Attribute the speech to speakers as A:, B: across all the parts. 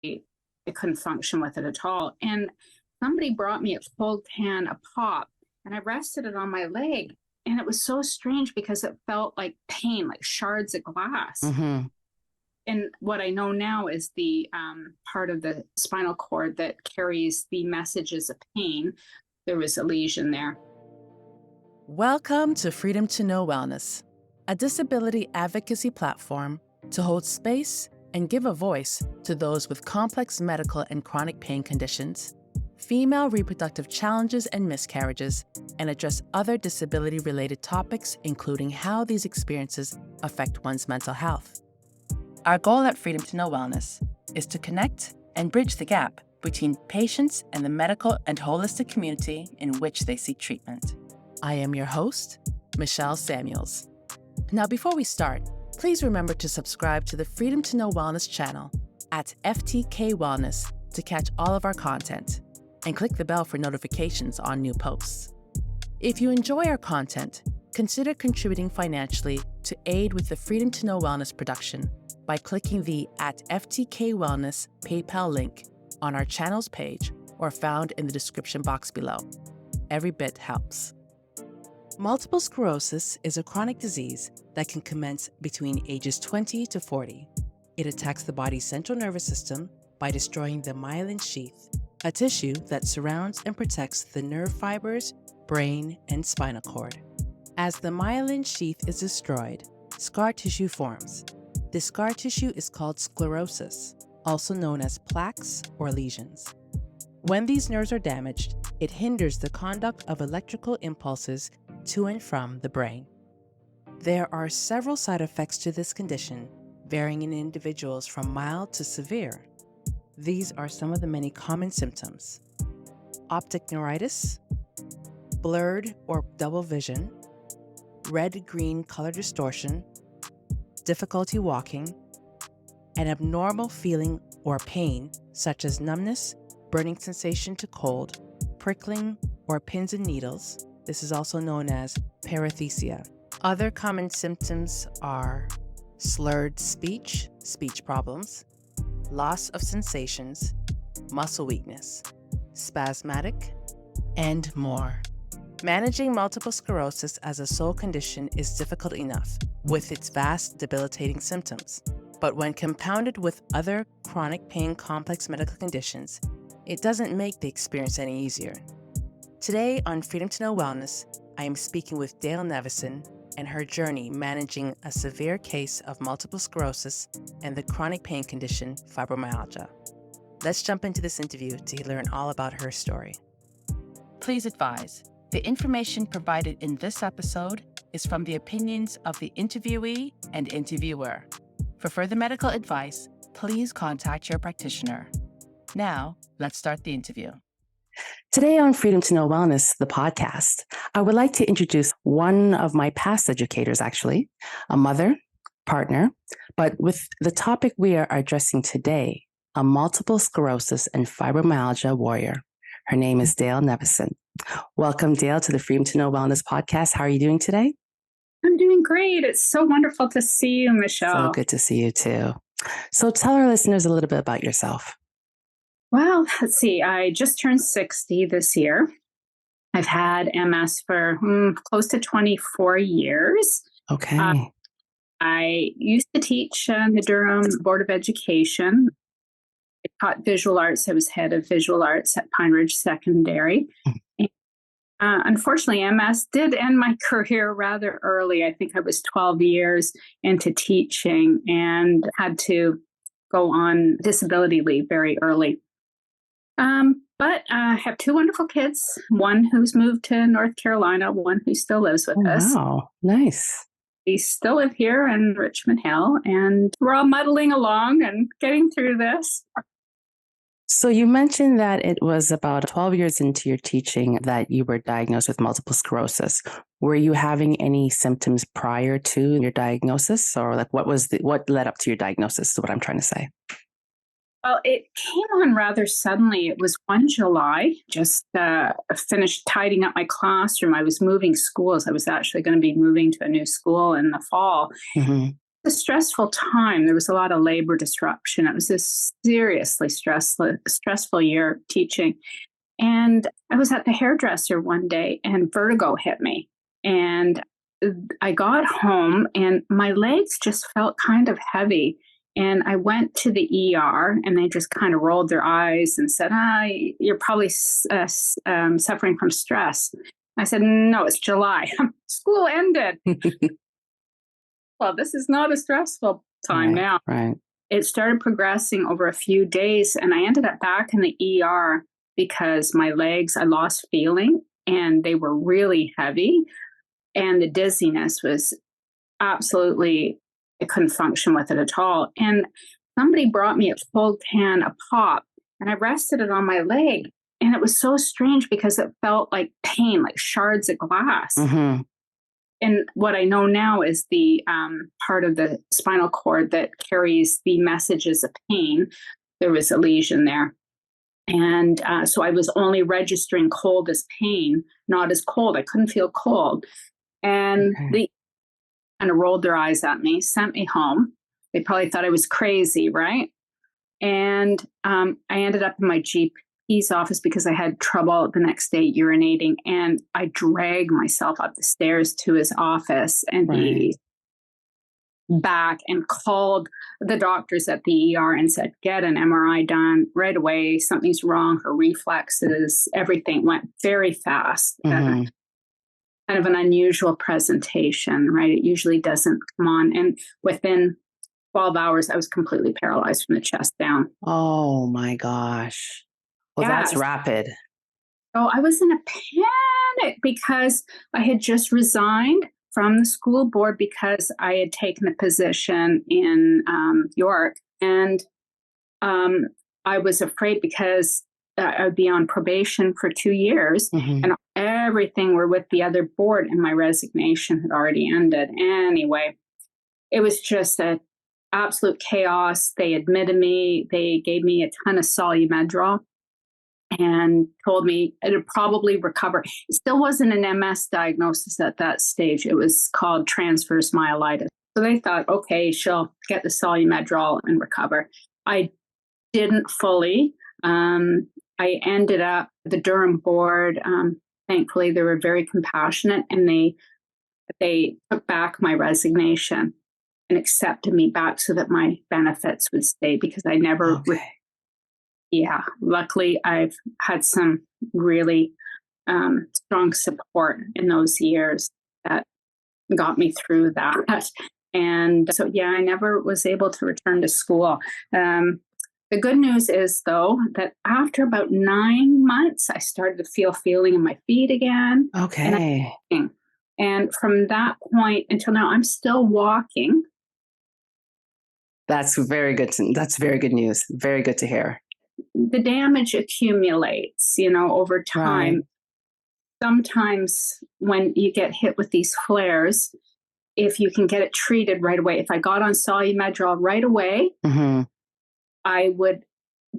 A: I couldn't function with it at all. And somebody brought me a full can of pop, and I rested it on my leg. And it was so strange because it felt like pain, like shards of glass.
B: Mm-hmm.
A: And what I know now is the part of the spinal cord that carries the messages of pain. There was a lesion there.
B: Welcome to Freedom to Know Wellness, a disability advocacy platform to hold space and give a voice to those with complex medical and chronic pain conditions, female reproductive challenges and miscarriages, and address other disability-related topics, including how these experiences affect one's mental health. Our goal at Freedom to Know Wellness is to connect and bridge the gap between patients and the medical and holistic community in which they seek treatment. I am your host, Michelle Samuels. Now, before we start, please remember to subscribe to the Freedom to Know Wellness channel at FTKWellness to catch all of our content, and click the bell for notifications on new posts. If you enjoy our content, consider contributing financially to aid with the Freedom to Know Wellness production by clicking the @FTKWellness PayPal link on our channel's page or found in the description box below. Every bit helps. Multiple sclerosis is a chronic disease that can commence between ages 20 to 40. It attacks the body's central nervous system by destroying the myelin sheath, a tissue that surrounds and protects the nerve fibers, brain, and spinal cord. As the myelin sheath is destroyed, scar tissue forms. This scar tissue is called sclerosis, also known as plaques or lesions. When these nerves are damaged, it hinders the conduct of electrical impulses to and from the brain. There are several side effects to this condition, varying in individuals from mild to severe. These are some of the many common symptoms: optic neuritis, blurred or double vision, red-green color distortion, difficulty walking, an abnormal feeling or pain such as numbness, burning sensation to cold, prickling, or pins and needles. This is also known as paresthesia. Other common symptoms are slurred speech, speech problems, loss of sensations, muscle weakness, spasmodic, and more. Managing multiple sclerosis as a sole condition is difficult enough with its vast debilitating symptoms, but when compounded with other chronic pain complex medical conditions, it doesn't make the experience any easier. Today on Freedom to Know Wellness, I am speaking with Dale Nevison and her journey managing a severe case of multiple sclerosis and the chronic pain condition fibromyalgia. Let's jump into this interview to learn all about her story. Please advise, the information provided in this episode is from the opinions of the interviewee and interviewer. For further medical advice, please contact your practitioner. Now, let's start the interview. Today on Freedom to Know Wellness, the podcast, I would like to introduce one of my past educators, actually, a mother, partner, but with the topic we are addressing today, a multiple sclerosis and fibromyalgia warrior. Her name is Dale Nevison. Welcome, Dale, to the Freedom to Know Wellness podcast. How are you doing today?
A: I'm doing great. It's so wonderful to see you, Michelle.
B: So good to see you too. So tell our listeners a little bit about yourself.
A: Well, let's see. I just turned 60 this year. I've had MS for close to 24 years.
B: Okay.
A: I used to teach the Durham Board of Education. I taught visual arts. I was head of visual arts at Pine Ridge Secondary. Unfortunately, MS did end my career rather early. I think I was 12 years into teaching and had to go on disability leave very early. But I have two wonderful kids, one who's moved to North Carolina, one who still lives with us.
B: Wow, nice.
A: We still live here in Richmond Hill, and we're all muddling along and getting through this.
B: So you mentioned that it was about 12 years into your teaching that you were diagnosed with multiple sclerosis. Were you having any symptoms prior to your diagnosis, or like what led up to your diagnosis is what I'm trying to say?
A: Well, it came on rather suddenly. It was one July, just finished tidying up my classroom. I was moving schools. I was actually going to be moving to a new school in the fall.
B: Mm-hmm.
A: a stressful time. There was a lot of labor disruption. It was a seriously stressful year teaching. And I was at the hairdresser one day and vertigo hit me. And I got home and my legs just felt kind of heavy. And I went to the ER and they just kind of rolled their eyes and said, you're probably suffering from stress. I said, no, it's July. School ended. Well, this is not a stressful time now.
C: Right.
A: It started progressing over a few days and I ended up back in the ER because my legs, I lost feeling and they were really heavy. And the dizziness was absolutely, I couldn't function with it at all. And somebody brought me a full can of pop and I rested it on my leg. And it was so strange because it felt like pain, like shards of glass.
C: Mm-hmm.
A: And what I know now is the part of the spinal cord that carries the messages of pain. There was a lesion there. And so I was only registering cold as pain, not as cold. I couldn't feel cold. And they kind of rolled their eyes at me, sent me home. They probably thought I was crazy, right? And I ended up in my GP's office because I had trouble the next day urinating. And I dragged myself up the stairs to his office and he back and called the doctors at the ER and said, get an MRI done right away. Something's wrong. Her reflexes, everything went very fast.
C: Mm-hmm.
A: Kind of an unusual presentation, right? It usually doesn't come on. And within 12 hours, I was completely paralyzed from the chest down.
C: Oh my gosh. Well, that's rapid.
A: So I was in a panic because I had just resigned from the school board because I had taken a position in York. And I was afraid because I would be on probation for 2 years and everything were with the other board and my resignation had already ended. Anyway, it was just an absolute chaos. They admitted me. They gave me a ton of Solumedrol and told me it'd probably recover. It still wasn't an MS diagnosis at that stage. It was called transverse myelitis. So they thought, okay, she'll get the Solumedrol and recover. I didn't fully. I ended up, the Durham board, thankfully they were very compassionate and they took back my resignation and accepted me back so that my benefits would stay because I never luckily I've had some really strong support in those years that got me through that. And so, I never was able to return to school. The good news is, though, that after about 9 months, I started to feel feeling in my feet again.
C: Okay.
A: And from that point until now, I'm still walking.
C: That's very good. That's very good news. Very good to hear.
A: The damage accumulates, over time.
C: Right.
A: Sometimes when you get hit with these flares, if you can get it treated right away, if I got on Solumedrol right away, I would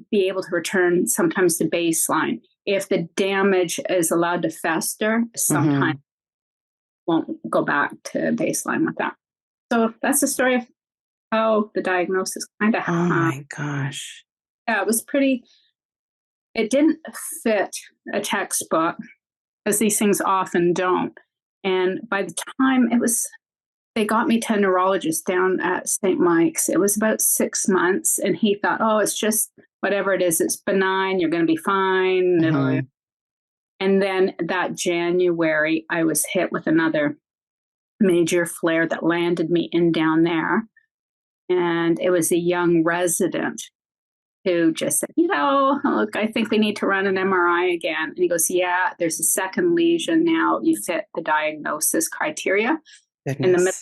A: be able to return sometimes to baseline. If the damage is allowed to fester, sometimes won't go back to baseline with that. So that's the story of how the diagnosis kind of happened.
C: Oh my gosh.
A: Yeah, it didn't fit a textbook, as these things often don't. And by the time they got me to a neurologist down at St. Mike's. It was about 6 months. And he thought, it's just whatever it is, it's benign. You're going to be fine. And then that January, I was hit with another major flare that landed me down there. And it was a young resident who just said, look, I think we need to run an MRI again. And he goes, yeah, there's a second lesion now. You fit the diagnosis criteria.
C: Goodness.
A: In the middle of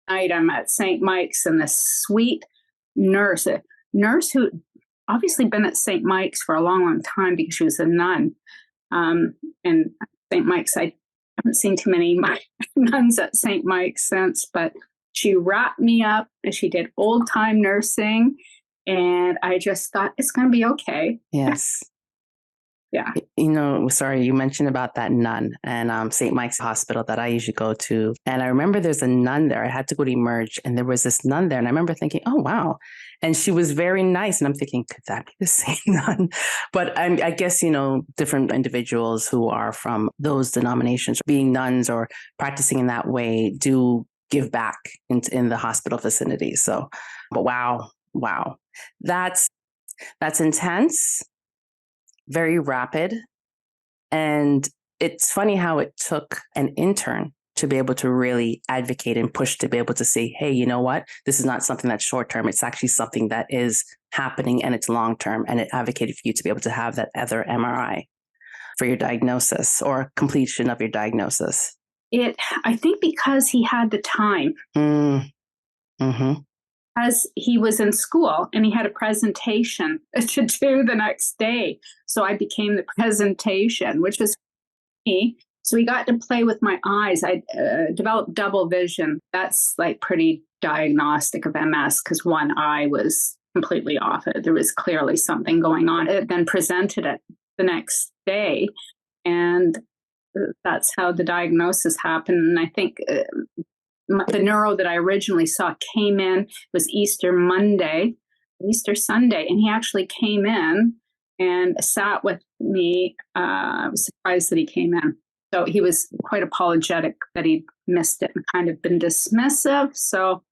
A: the night, I'm at St. Mike's and this sweet nurse, a nurse who obviously been at St. Mike's for a long, long time because she was a nun. And St. Mike's, I haven't seen too many nuns at St. Mike's since, but she wrapped me up and she did old time nursing. And I just thought, it's going to be okay.
C: Yes.
A: Yeah.
C: Sorry, you mentioned about that nun and St. Mike's Hospital that I usually go to. And I remember there's a nun there. I had to go to Emerge and there was this nun there. And I remember thinking, oh, wow. And she was very nice. And I'm thinking, could that be the same nun? But I guess, different individuals who are from those denominations, being nuns or practicing in that way, do give back in the hospital vicinity. So, but wow. That's intense. Very rapid. And it's funny how it took an intern to be able to really advocate and push to be able to say, hey, you know what? This is not something that's short term. It's actually something that is happening and it's long term. And it advocated for you to be able to have that other MRI for your diagnosis or completion of your diagnosis.
A: I think because he had the time.
C: Mm-hmm.
A: As he was in school and he had a presentation to do the next day. So I became the presentation, which was me. So he got to play with my eyes. I developed double vision. That's like pretty diagnostic of MS because one eye was completely off. There was clearly something going on. It then presented it the next day. And that's how the diagnosis happened. And I think the neuro that I originally saw came in. It was Easter Sunday, and he actually came in and sat with me. I was surprised that he came in. So he was quite apologetic that he'd missed it and kind of been dismissive. So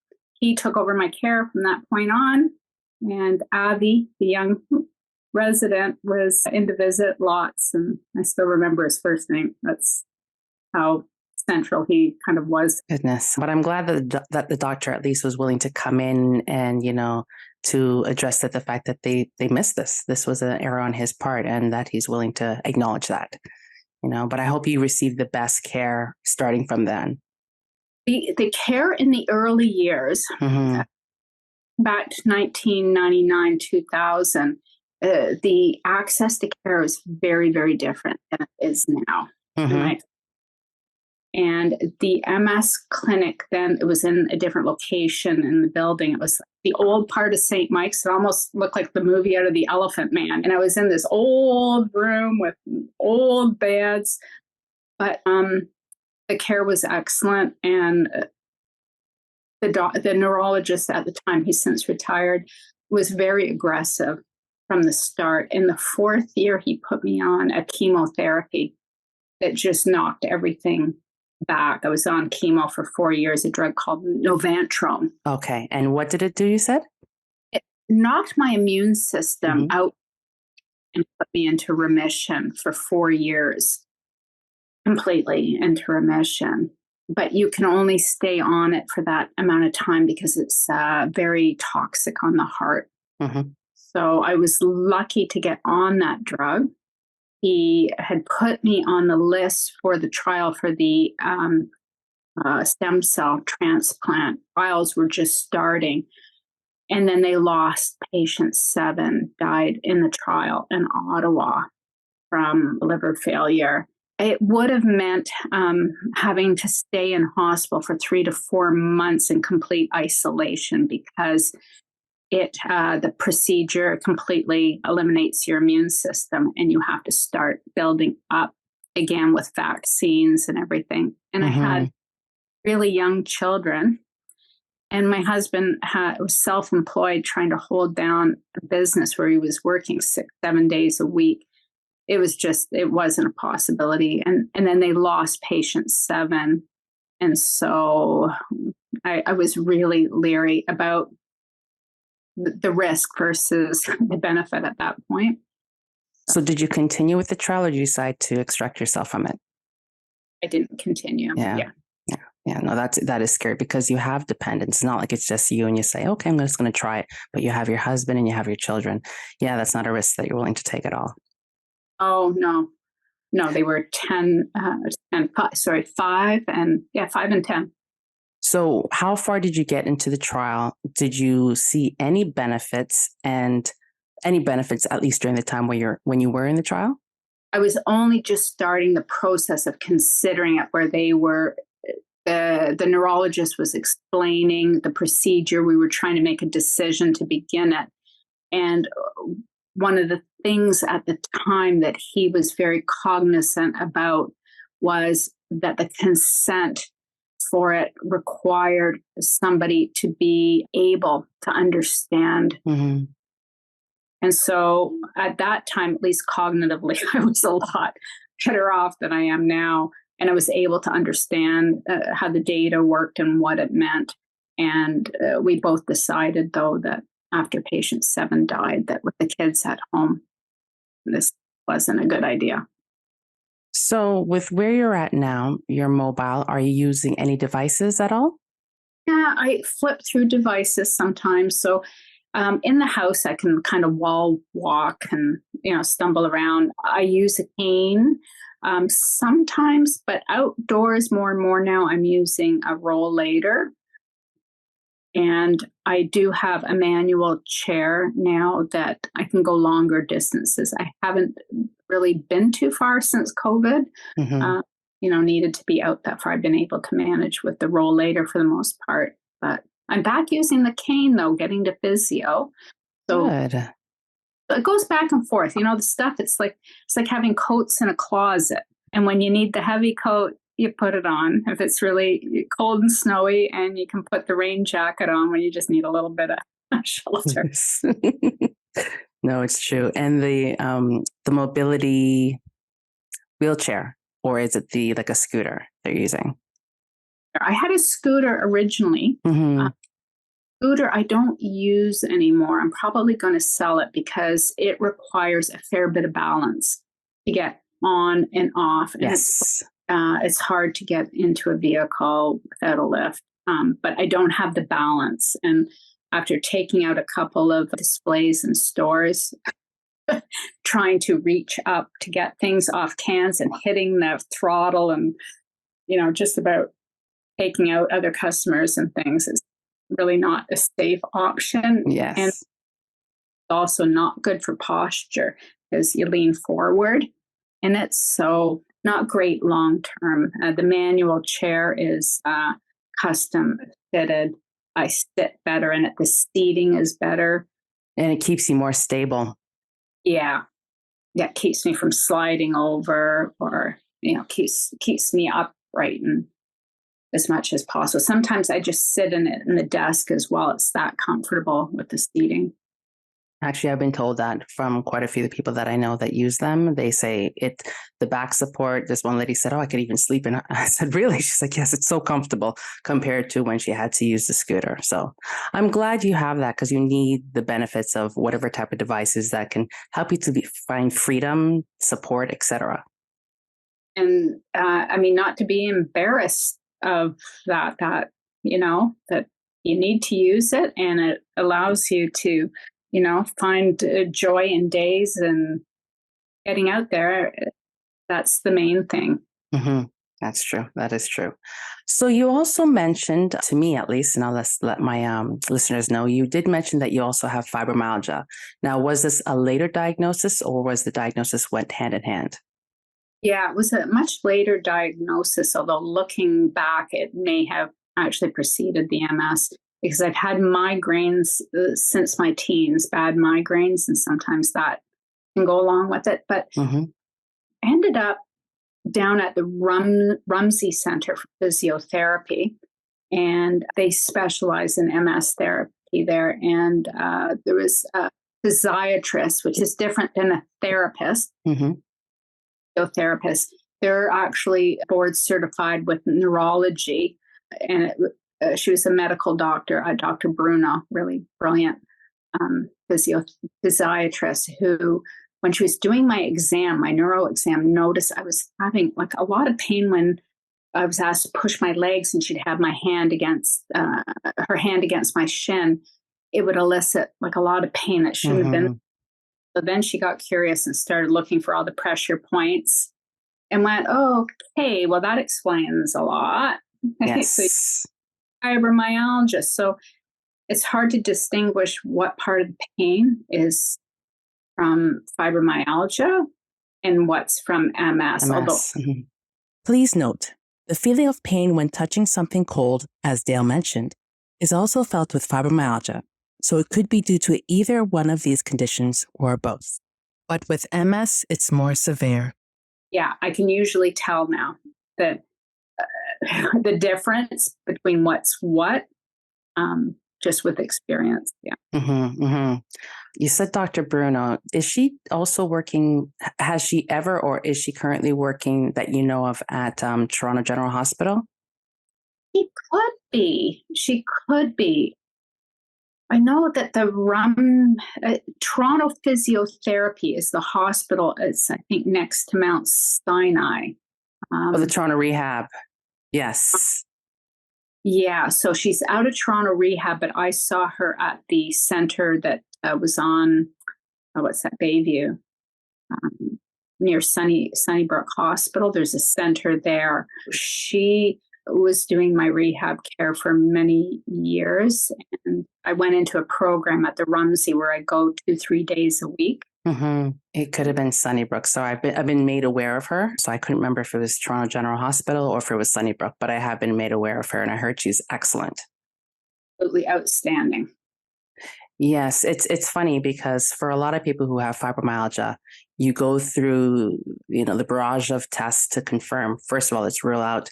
A: he took over my care from that point on. And Avi, the young resident, was in to visit lots. And I still remember his first name. That's how central he kind of was.
C: Goodness. But I'm glad that the doctor at least was willing to come in and, to address the fact that they missed this. This was an error on his part and that he's willing to acknowledge that, but I hope you received the best care starting from then.
A: The care in the early years,
C: mm-hmm.
A: back to 1999, 2000, the access to care is very, very different than it is now.
C: Mm-hmm.
A: And the MS clinic, then it was in a different location in the building. It was the old part of St. Mike's. It almost looked like the movie out of The Elephant Man. And I was in this old room with old beds. But the care was excellent. And the neurologist at the time, he's since retired, was very aggressive from the start. In the fourth year, he put me on a chemotherapy that just knocked everything back. I was on chemo for 4 years, a drug called Novantrone.
C: Okay. And what did it do, you said?
A: It knocked my immune system out and put me into remission for 4 years, completely into remission. But you can only stay on it for that amount of time because it's very toxic on the heart.
C: Mm-hmm.
A: So I was lucky to get on that drug. He had put me on the list for the trial for the stem cell transplant. Trials were just starting. And then they lost patient 7, died in the trial in Ottawa from liver failure. It would have meant having to stay in hospital for 3 to 4 months in complete isolation because the procedure completely eliminates your immune system and you have to start building up again with vaccines and everything. And I had really young children, and my husband was self-employed trying to hold down a business where he was working 6-7 days a week. It wasn't a possibility. And then they lost patient 7. And so I was really leery about the risk versus the benefit at that point.
C: So did you continue with the trial or did you decide to extract yourself from it?
A: I didn't continue.
C: Yeah. No, that is scary because you have dependents. It's not like it's just you and you say, okay, I'm just going to try it. But you have your husband and you have your children. Yeah, that's not a risk that you're willing to take at all.
A: Oh, no. No, they were 5 and 10.
C: So how far did you get into the trial? Did you see any benefits at least during the time when you were in the trial?
A: I was only just starting the process of considering it, where they were, the neurologist was explaining the procedure. We were trying to make a decision to begin it. And one of the things at the time that he was very cognizant about was that the consent for it required somebody to be able to understand.
C: Mm-hmm.
A: And so at that time, at least cognitively, I was a lot better off than I am now. And I was able to understand how the data worked and what it meant. And we both decided, though, that after patient 7 died, that with the kids at home, this wasn't a good idea.
C: So with where you're at now, you're mobile, are you using any devices at all?
A: Yeah, I flip through devices sometimes. So in the house, I can kind of wall walk and, stumble around. I use a cane sometimes, but outdoors more and more now, I'm using a rollator. And I do have a manual chair now that I can go longer distances. I haven't really been too far since COVID.
C: Mm-hmm.
A: Needed to be out that far. I've been able to manage with the rollator for the most part. But I'm back using the cane, though, getting to physio. So
C: Good.
A: it goes back and forth. The stuff, it's like having coats in a closet. And when you need the heavy coat, you put it on. If it's really cold and snowy, and you can put the rain jacket on when you just need a little bit of shelter.
C: No, it's true. And the mobility wheelchair, or is it like a scooter they're using?
A: I had a scooter originally.
C: Mm-hmm.
A: Scooter I don't use anymore. I'm probably going to sell it because it requires a fair bit of balance to get on and off. And
C: Yes.
A: it's hard to get into a vehicle without a lift, but I don't have the balance. And after taking out a couple of displays in stores, trying to reach up to get things off cans and hitting the throttle and, just about taking out other customers and things is really not a safe option.
C: Yes.
A: And also not good for posture because you lean forward, and it's so not great long term. The manual chair is custom fitted. I sit better in it. The seating is better.
C: And it keeps you more stable.
A: Yeah. That keeps me from sliding over, or, keeps me upright and as much as possible. Sometimes I just sit in it in the desk as well. It's that comfortable with the seating.
C: Actually, I've been told that from quite a few of the people that I know that use them. They say the back support. This one lady said, "Oh, I could even sleep in it." I said, "Really?" She's like, "Yes, it's so comfortable compared to when she had to use the scooter." So I'm glad you have that because you need the benefits of whatever type of devices that can help you to find freedom, support, etc.
A: And not to be embarrassed of that that you need to use it, and it allows you to find joy in days and getting out there. That's the main thing.
C: Mm-hmm. That's true. That is true. So you also mentioned, to me at least, and I'll let my listeners know, you did mention that you also have fibromyalgia. Now, was this a later diagnosis, or was the diagnosis went hand in hand?
A: Yeah, it was a much later diagnosis, although looking back, it may have actually preceded the MS, because I've had migraines since my teens, bad migraines, and sometimes that can go along with it. But
C: Mm-hmm.
A: I ended up down at the Rumsey Center for Physiotherapy, and they specialize in MS therapy there. And there was a physiatrist, which is different than a therapist.
C: Mm-hmm.
A: Physiotherapist. They're actually board certified with neurology, and she was a medical doctor, Dr. Bruno, really brilliant physiatrist, who, when she was doing my exam, my neuro exam, noticed I was having like a lot of pain when I was asked to push my legs, and she'd have my hand against her hand against my shin. It would elicit like a lot of pain that shouldn't have been. So then she got curious and started looking for all the pressure points and went, "Oh, okay, well, that explains a lot."
C: Yes.
A: So fibromyalgia. So it's hard to distinguish what part of the pain is from fibromyalgia and what's from MS. Although,
B: Please note, the feeling of pain when touching something cold, as Dale mentioned, is also felt with fibromyalgia, so it could be due to either one of these conditions or both. But with MS, it's more severe.
A: Yeah, I can usually tell now that the difference between what's what, just with experience. Yeah.
C: Mm-hmm, mm-hmm. You said Dr. Bruno. Is she also working? Has she ever, or is she currently working that you know of at Toronto General Hospital?
A: She could be. She could be. I know that the Toronto Physiotherapy is the hospital. It's, I think, next to Mount Sinai.
C: Oh, the Toronto Rehab. Yes.
A: Yeah, so she's out of Toronto Rehab, but I saw her at the center that was on, what's that, Bayview, near Sunnybrook Hospital. There's a center there. She was doing my rehab care for many years. And I went into a program at the Rumsey where I go 2-3 days a week.
C: Mm-hmm. It could have been Sunnybrook. So I've been made aware of her. So I couldn't remember if it was Toronto General Hospital or if it was Sunnybrook, but I have been made aware of her and I heard she's excellent.
A: Absolutely outstanding.
C: Yes, it's funny because for a lot of people who have fibromyalgia, you go through, the barrage of tests to confirm. First of all, let's rule out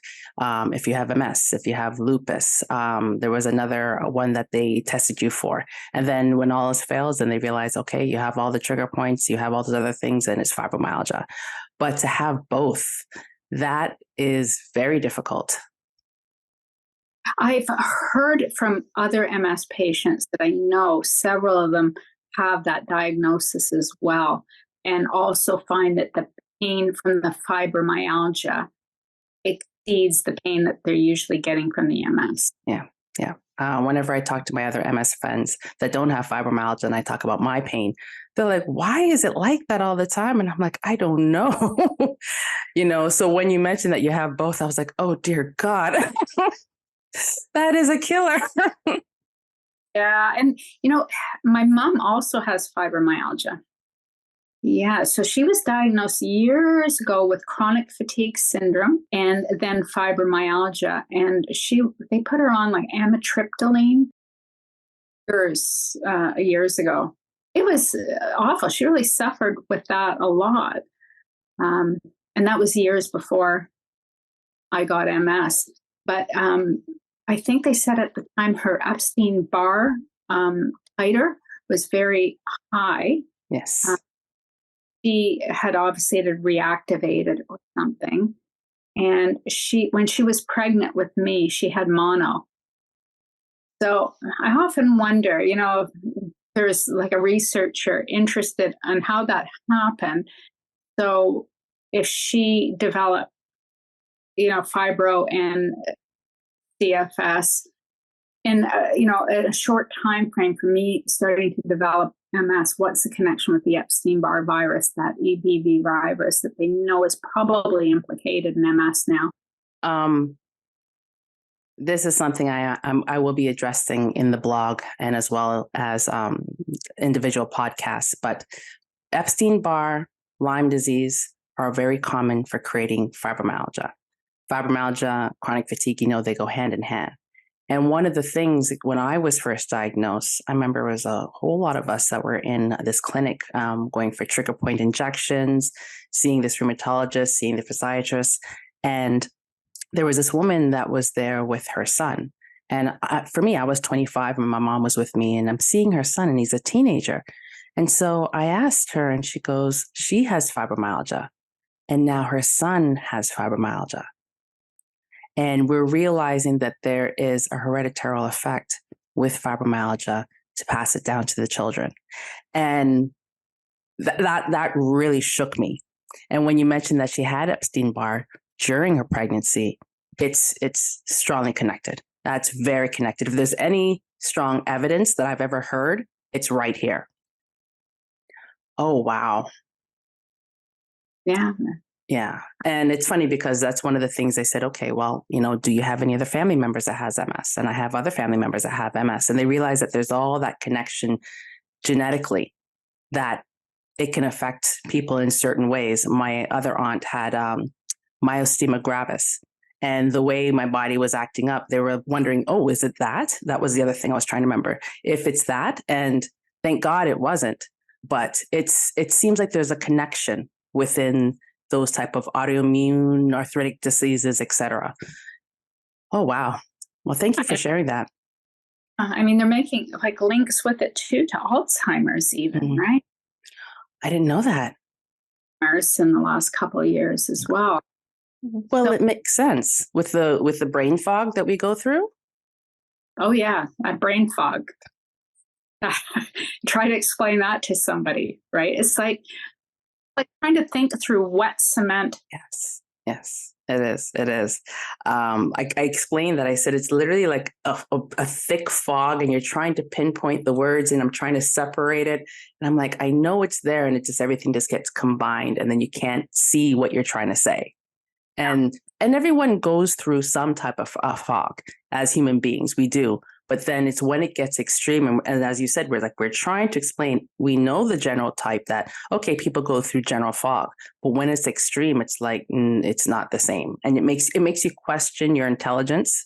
C: if you have MS, if you have lupus. There was another one that they tested you for. And then when all else fails, then they realize, okay, you have all the trigger points, you have all those other things, and it's fibromyalgia. But to have both, that is very difficult.
A: I've heard from other MS patients that I know several of them have that diagnosis as well, and also find that the pain from the fibromyalgia exceeds the pain that they're usually getting from the MS.
C: Yeah. Whenever I talk to my other MS friends that don't have fibromyalgia and I talk about my pain, they're like, why is it like that all the time? And I'm like, I don't know. So when you mentioned that you have both, I was like, oh, dear God. That is a killer.
A: Yeah. And, my mom also has fibromyalgia. Yeah. So she was diagnosed years ago with chronic fatigue syndrome and then fibromyalgia. And they put her on like amitriptyline years ago. It was awful. She really suffered with that a lot. And that was years before I got MS. But I think they said at the time her Epstein-Barr titer was very high.
C: Yes.
A: She had obviously reactivated or something. And when she was pregnant with me, she had mono. So I often wonder, if there's like a researcher interested in how that happened. So if she developed, fibro and CFS in a short time frame for me starting to develop MS, what's the connection with the Epstein-Barr virus, that EBV virus that they know is probably implicated in MS now?
C: This is something I will be addressing in the blog and as well as individual podcasts. But Epstein-Barr, Lyme disease are very common for creating fibromyalgia. Fibromyalgia, chronic fatigue, they go hand in hand. And one of the things when I was first diagnosed, I remember it was a whole lot of us that were in this clinic going for trigger point injections, seeing this rheumatologist, seeing the physiatrist. And there was this woman that was there with her son. And for me, I was 25 and my mom was with me and I'm seeing her son and he's a teenager. And so I asked her and she goes, she has fibromyalgia and now her son has fibromyalgia. And we're realizing that there is a hereditary effect with fibromyalgia to pass it down to the children. And that really shook me. And when you mentioned that she had Epstein-Barr during her pregnancy, it's strongly connected. That's very connected. If there's any strong evidence that I've ever heard, it's right here. Oh, wow.
A: Yeah.
C: Yeah. And it's funny because that's one of the things they said, okay, well, do you have any other family members that has MS? And I have other family members that have MS. And they realize that there's all that connection genetically that it can affect people in certain ways. My other aunt had myasthenia gravis. And the way my body was acting up, they were wondering, oh, is it that? That was the other thing I was trying to remember. If it's that, and thank God it wasn't. but it seems like there's a connection within those type of autoimmune, arthritic diseases, etc. Oh, wow. Well, thank you for sharing that.
A: I mean, they're making like links with it too to Alzheimer's even, right?
C: I didn't know that.
A: In the last couple of years as well.
C: Well, it makes sense with the brain fog that we go through.
A: Oh yeah, that brain fog. Try to explain that to somebody, right? It's like trying to think through wet cement.
C: Yes, it is. It is. I explained that. I said it's literally like a thick fog, and you're trying to pinpoint the words, and I'm trying to separate it. And I'm like, I know it's there, and everything just gets combined, and then you can't see what you're trying to say. And everyone goes through some type of fog as human beings. We do. But then it's when it gets extreme. And as you said, we're trying to explain, we know the general type that, okay, people go through general fog. But when it's extreme, it's like, it's not the same. And it makes you question your intelligence.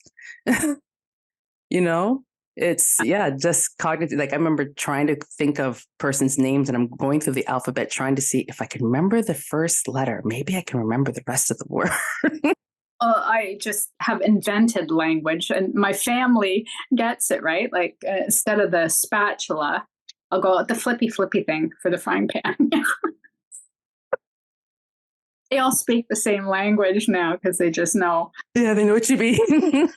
C: You know, it's, just cognitive. Like I remember trying to think of person's names, and I'm going through the alphabet, trying to see if I can remember the first letter. Maybe I can remember the rest of the word.
A: I just have invented language, and my family gets it, right? Like instead of the spatula, I'll go with the flippy thing for the frying pan. They all speak the same language now because they just know.
C: Yeah, they know what you mean.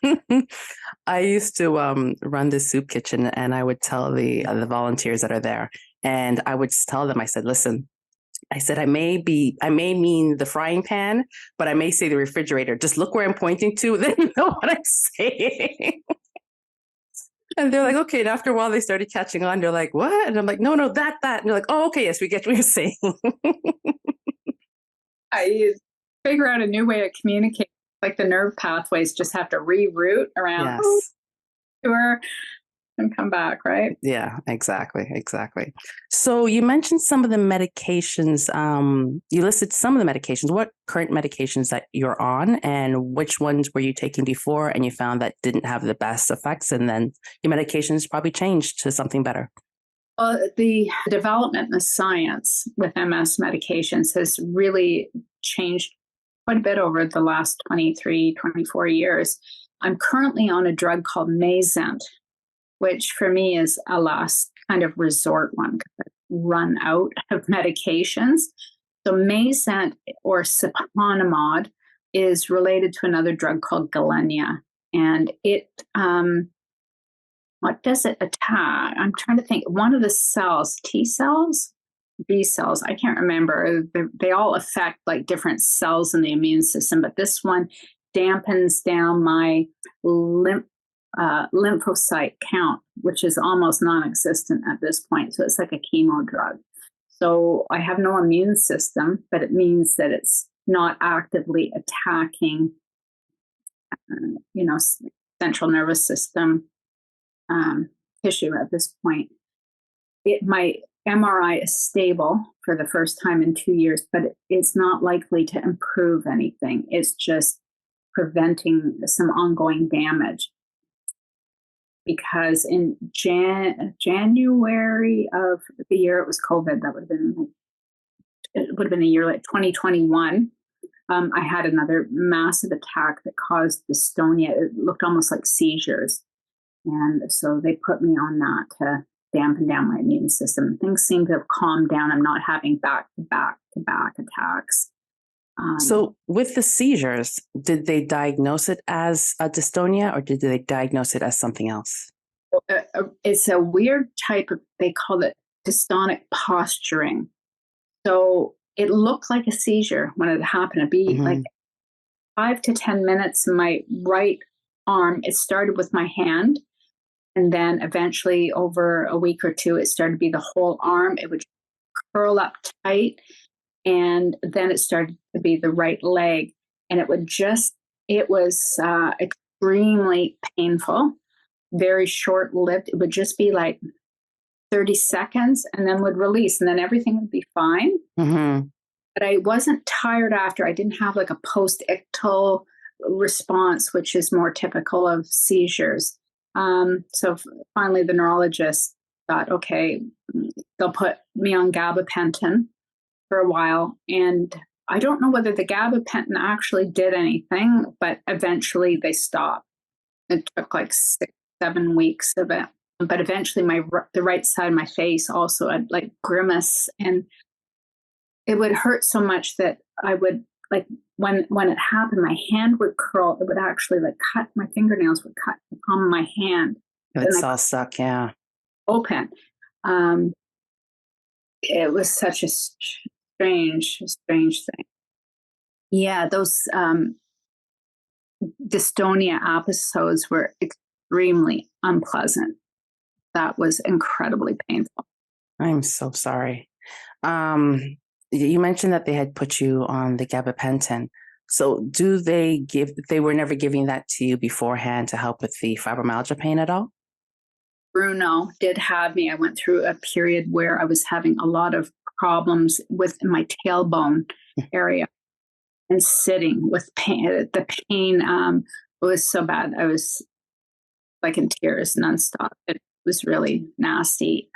C: I used to run this soup kitchen, and I would tell the volunteers that are there, and I would tell them, I said, listen, I said, I may mean the frying pan, but I may say the refrigerator. Just look where I'm pointing to, then you know what I'm saying. And they're like, okay. And after a while, they started catching on. They're like, what? And I'm like, no, that. And they're like, oh, okay, yes, we get what you're saying.
A: I figure out a new way of communicating. Like the nerve pathways just have to reroute around tour and come back, right?
C: Yeah, exactly. So you mentioned some of the medications. You listed some of the medications. What current medications that you're on, and which ones were you taking before and you found that didn't have the best effects, and then your medications probably changed to something better?
A: Well, the development in the science with MS medications has really changed quite a bit over the last 23, 24 years. I'm currently on a drug called Mayzent, which for me is a last kind of resort one because I've run out of medications. So Mayzent, or siponimod, is related to another drug called Gilenya. And it, what does it attack? I'm trying to think. One of the cells, T cells, B cells, I can't remember. They all affect like different cells in the immune system, but this one dampens down my lymphocyte count, which is almost non-existent at this point. So it's like a chemo drug. So I have no immune system, but it means that it's not actively attacking, central nervous system tissue at this point. My MRI is stable for the first time in 2 years, but it's not likely to improve anything. It's just preventing some ongoing damage. Because in January of the year, it was COVID, it would have been the year like 2021. I had another massive attack that caused dystonia. It looked almost like seizures. And so they put me on that to dampen down my immune system. Things seem to have calmed down. I'm not having back-to-back attacks.
C: So with the seizures, did they diagnose it as a dystonia, or did they diagnose it as something else?
A: It's a weird type of, they call it dystonic posturing. So it looked like a seizure when it happened. It'd be like 5 to 10 minutes in my right arm. It started with my hand. And then eventually over a week or two, it started to be the whole arm. It would curl up tight. And then it started to be the right leg. And it was extremely painful, very short-lived. It would just be like 30 seconds and then would release, and then everything would be fine. But I wasn't tired after. I didn't have like a post-ictal response, which is more typical of seizures. So finally, the neurologist thought, okay, they'll put me on gabapentin for a while. And I don't know whether the gabapentin actually did anything, but eventually they stopped. It took like 6, 7 weeks of it. But eventually the right side of my face also had like grimace, and it would hurt so much that I would like when it happened, my hand would curl. It would actually like cut, my fingernails would cut the palm of my hand.
C: It's all suck, yeah.
A: Open. It was such a strange thing. Yeah, those dystonia episodes were extremely unpleasant. That was incredibly painful.
C: I'm so sorry. You mentioned that they had put you on the gabapentin. So they were never giving that to you beforehand to help with the fibromyalgia pain at all?
A: Bruno did have me. I went through a period where I was having a lot of problems with my tailbone area and sitting with pain. The pain was so bad. I was like in tears nonstop. It was really nasty,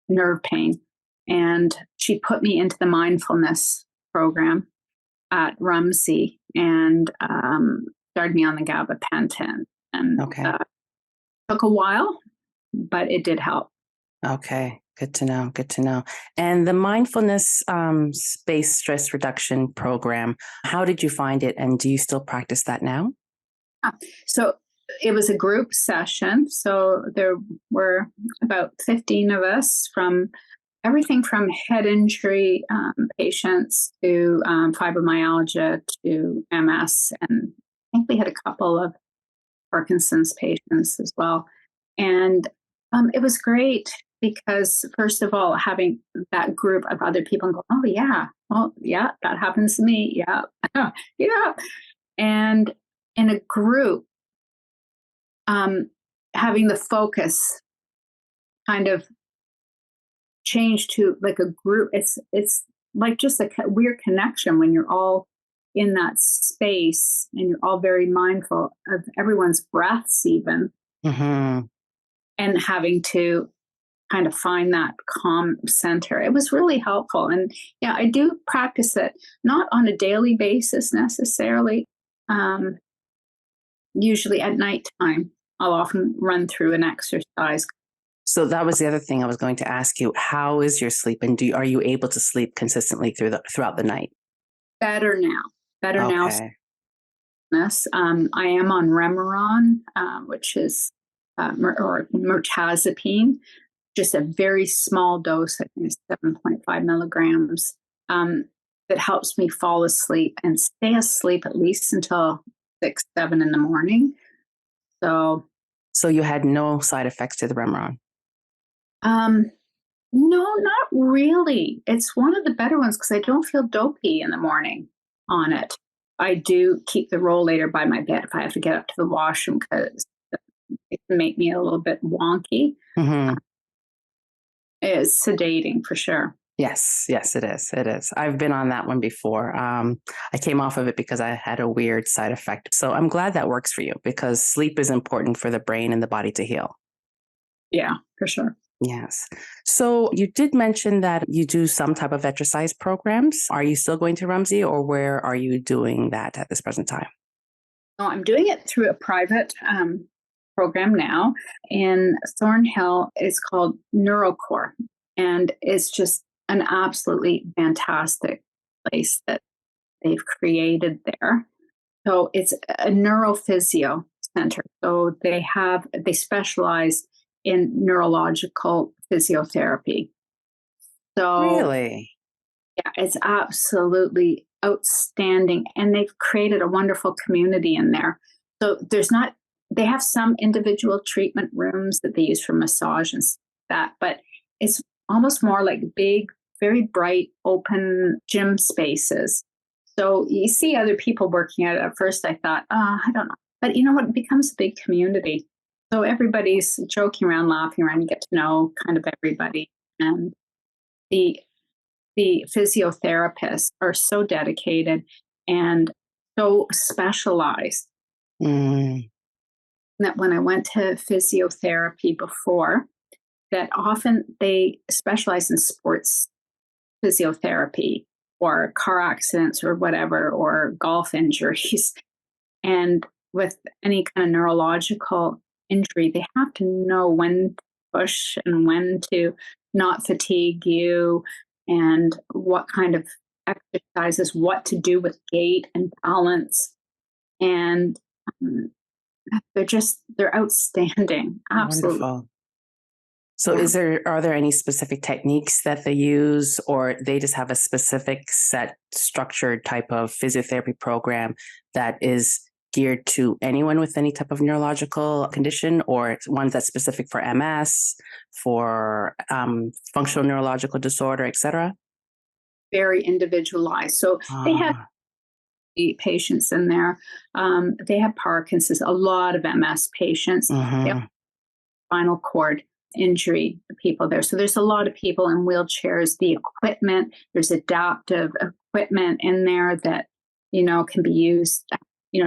A: nerve pain. And she put me into the mindfulness program at Rumsey and started me on the gabapentin. And took a while, but it did help.
C: Okay. Good to know. Good to know. And the mindfulness based stress reduction program, how did you find it? And do you still practice that now?
A: So it was a group session. So there were about 15 of us, from everything from head injury patients to fibromyalgia to MS. And I think we had a couple of Parkinson's patients as well. And it was great because, first of all, having that group of other people and go, oh, yeah, well, yeah, that happens to me. Yeah. Yeah. And in a group, having the focus kind of change to like a group, it's like just a weird connection when you're all in that space and you're all very mindful of everyone's breaths even.
C: Mm-hmm.
A: And having to kind of find that calm center. It was really helpful. And yeah, I do practice it, not on a daily basis necessarily. Usually at nighttime, I'll often run through an exercise.
C: So that was the other thing I was going to ask you. How is your sleep? And are you able to sleep consistently throughout the night?
A: Better now.
C: Okay.
A: I am on Remeron, which is or mirtazapine, just a very small dose, I think it's 7.5 milligrams, that helps me fall asleep and stay asleep at least until 6, 7 in the morning. So
C: you had no side effects to the Remeron?
A: No, not really. It's one of the better ones because I don't feel dopey in the morning on it. I do keep the rollator by my bed if I have to get up to the washroom because it can make me a little bit wonky.
C: Mm-hmm.
A: It's sedating for sure.
C: Yes, it is. It is. I've been on that one before. I came off of it because I had a weird side effect. So I'm glad that works for you because sleep is important for the brain and the body to heal.
A: Yeah, for sure.
C: Yes. So you did mention that you do some type of exercise programs. Are you still going to Rumsey, or where are you doing that at this present time?
A: No, I'm doing it through a private program now in Thornhill. It's called NeuroCore, and it's just an absolutely fantastic place that they've created there. So it's a neurophysio center. So they specialize in neurological physiotherapy. So
C: really,
A: yeah, it's absolutely outstanding, and they've created a wonderful community in there. So they have some individual treatment rooms that they use for massage and that, but it's almost more like big, very bright, open gym spaces. So you see other people working at it. At first I thought, I don't know. But you know what? It becomes a big community. So everybody's joking around, laughing around. You get to know kind of everybody. And the physiotherapists are so dedicated and so specialized that when I went to physiotherapy before, that often they specialize in sports physiotherapy or car accidents or whatever, or golf injuries. And with any kind of neurological injury, they have to know when to push and when to not fatigue you, and what kind of exercises, what to do with gait and balance. And um, they're outstanding. Absolutely.
C: Wonderful. So
A: Yeah.
C: are there any specific techniques that they use, or they just have a specific set structured type of physiotherapy program that is geared to anyone with any type of neurological condition, or it's one that's specific for MS, for functional neurological disorder, etc.?
A: Very individualized. So they have
C: Ah,
A: patients in there. They have Parkinson's, a lot of MS patients. They have
C: mhm.
A: spinal cord injury people there. So there's a lot of people in wheelchairs. The equipment, there's adaptive equipment in there that, can be used,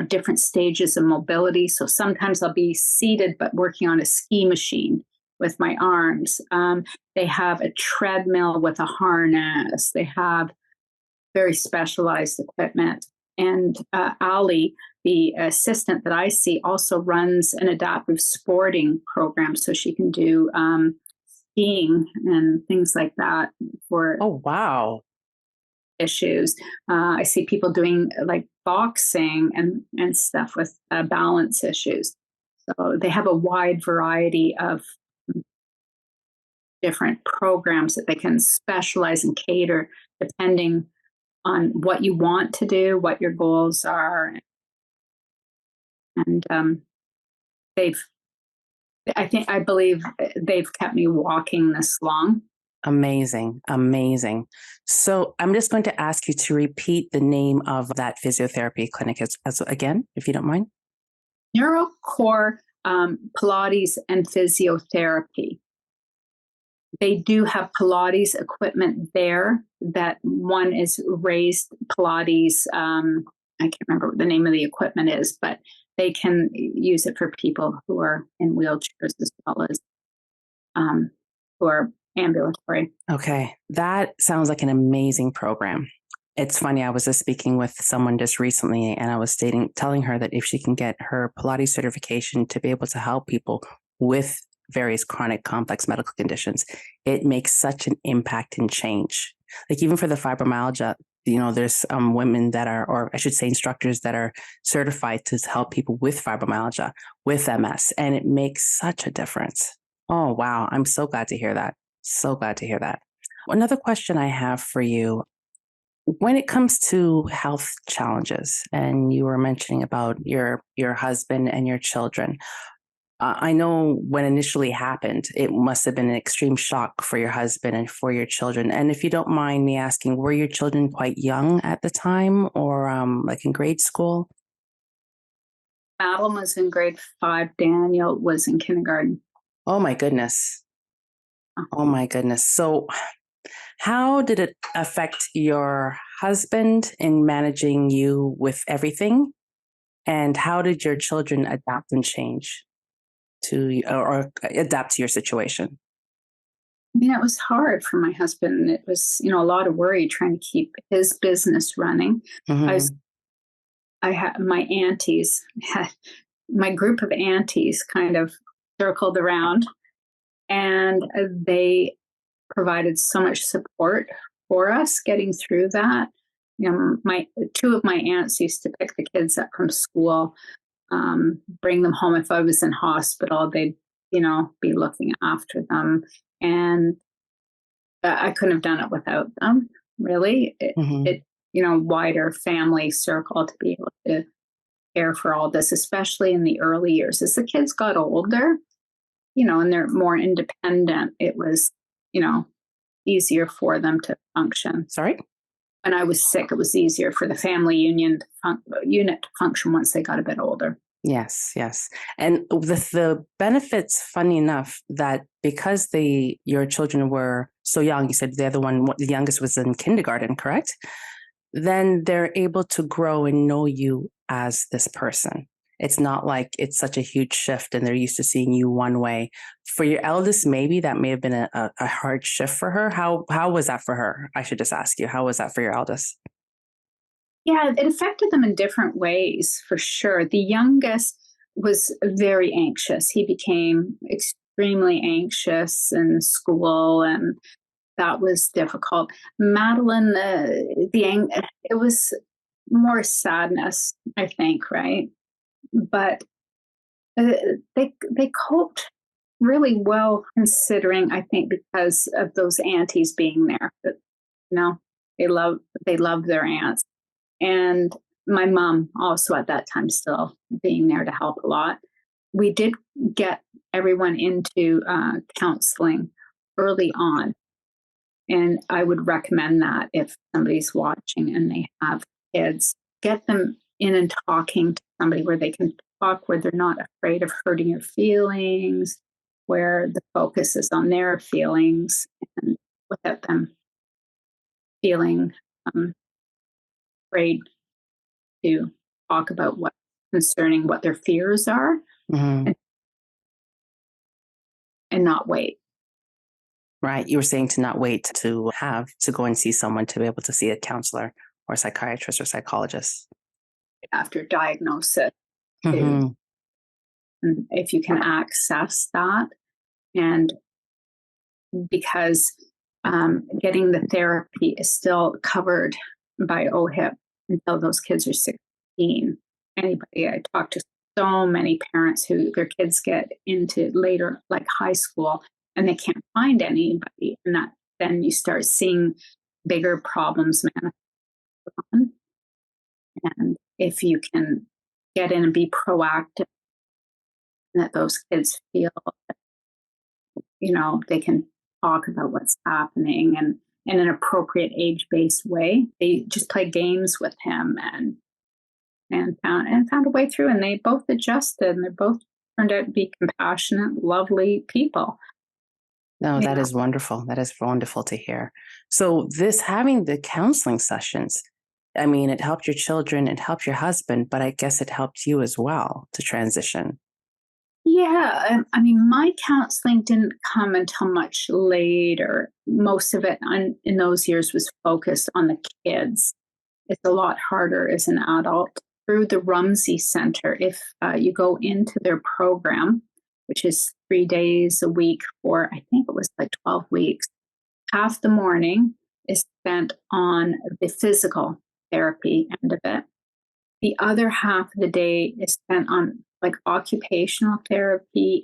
A: different stages of mobility. So sometimes I'll be seated, but working on a ski machine with my arms. They have a treadmill with a harness. They have very specialized equipment. And Ali, the assistant that I see, also runs an adaptive sporting program, so she can do skiing and things like that for
C: Oh, wow.
A: issues. I see people doing like boxing and stuff with balance issues. So they have a wide variety of different programs that they can specialize and cater depending on what you want to do, what your goals are. And they've, I believe they've kept me walking this long.
C: Amazing. Amazing. So I'm just going to ask you to repeat the name of that physiotherapy clinic as again, if you don't mind.
A: NeuroCore Pilates and Physiotherapy. They do have Pilates equipment there. That one is raised Pilates. I can't remember what the name of the equipment is, but they can use it for people who are in wheelchairs as well as who are ambulatory.
C: Okay. That sounds like an amazing program. It's funny. I was just speaking with someone just recently, and I was telling her that if she can get her Pilates certification to be able to help people with various chronic complex medical conditions, it makes such an impact and change. Like even for the fibromyalgia, there's women that are, or I should say instructors that are certified to help people with fibromyalgia, with MS, and it makes such a difference. Oh, wow. I'm so glad to hear that. So glad to hear that. Another question I have for you, when it comes to health challenges, and you were mentioning about your husband and your children, I know when initially happened, it must have been an extreme shock for your husband and for your children. And if you don't mind me asking, were your children quite young at the time, or like in grade school?
A: Madeline was in grade 5. Daniel was in kindergarten.
C: Oh my goodness. Oh my goodness. So how did it affect your husband in managing you with everything? And how did your children adapt and change to, or adapt to your situation?
A: I mean, it was hard for my husband. It was, a lot of worry trying to keep his business running. I was,
C: Hmm.
A: I had my aunties, my group of aunties kind of circled around, and they provided so much support for us getting through that. My two of my aunts used to pick the kids up from school, bring them home if I was in hospital. They'd, be looking after them, and I couldn't have done it without them. Really,
C: Hmm.
A: it wider family circle to be able to care for all this, especially in the early years. As the kids got older, and they're more independent, it was, easier for them to function.
C: Sorry?
A: When I was sick, it was easier for the family unit to function once they got a bit older.
C: Yes, yes. And the benefits, funny enough, that because your children were so young, you said the youngest was in kindergarten, correct? Then they're able to grow and know you as this person. It's not like it's such a huge shift and they're used to seeing you one way. For your eldest, maybe that may have been a hard shift for her. How was that for her? I should just ask you, how was that for your eldest?
A: Yeah, it affected them in different ways for sure. The youngest was very anxious. He became extremely anxious in school, and that was difficult. Madeline, it was more sadness, I think, right? But uh, they coped really well, considering, I think, because of those aunties being there. That, you know, they love their aunts, and my mom also at that time still being there to help a lot. We did get everyone into counseling early on, and I would recommend that if somebody's watching and they have kids, get them in and talking to somebody where they can talk, where they're not afraid of hurting your feelings, where the focus is on their feelings, and without them feeling um, afraid to talk about what concerning what their fears are,
C: Hmm.
A: and, and not wait
C: Right. You were saying to not wait to have to go and see someone to be able to see a counselor or a psychiatrist or psychologist.
A: after diagnosis. To,
C: Hmm.
A: and if you can access that, and because getting the therapy is still covered by OHIP until those kids are 16. Anybody, I talk to so many parents who their kids get into later, like high school, and they can't find anybody. And that then you start seeing bigger problems manifest. And if you can get in and be proactive, and that those kids feel, they can talk about what's happening, and in an appropriate age-based way. They just play games with him, and found a way through, and they both adjusted, and they both turned out to be compassionate, lovely people.
C: No,
A: You
C: that
A: know,
C: is wonderful. That is wonderful to hear. So this having the counseling sessions, I mean, it helped your children, it helped your husband, but I guess it helped you as well to transition.
A: yeah. I mean, my counseling didn't come until much later. Most of it in those years was focused on the kids. It's a lot harder as an adult. Through the Rumsey Center, if you go into their program, which is 3 days a week for, I think it was like 12 weeks, half the morning is spent on the physical therapy end of it. The other half of the day is spent on like occupational therapy,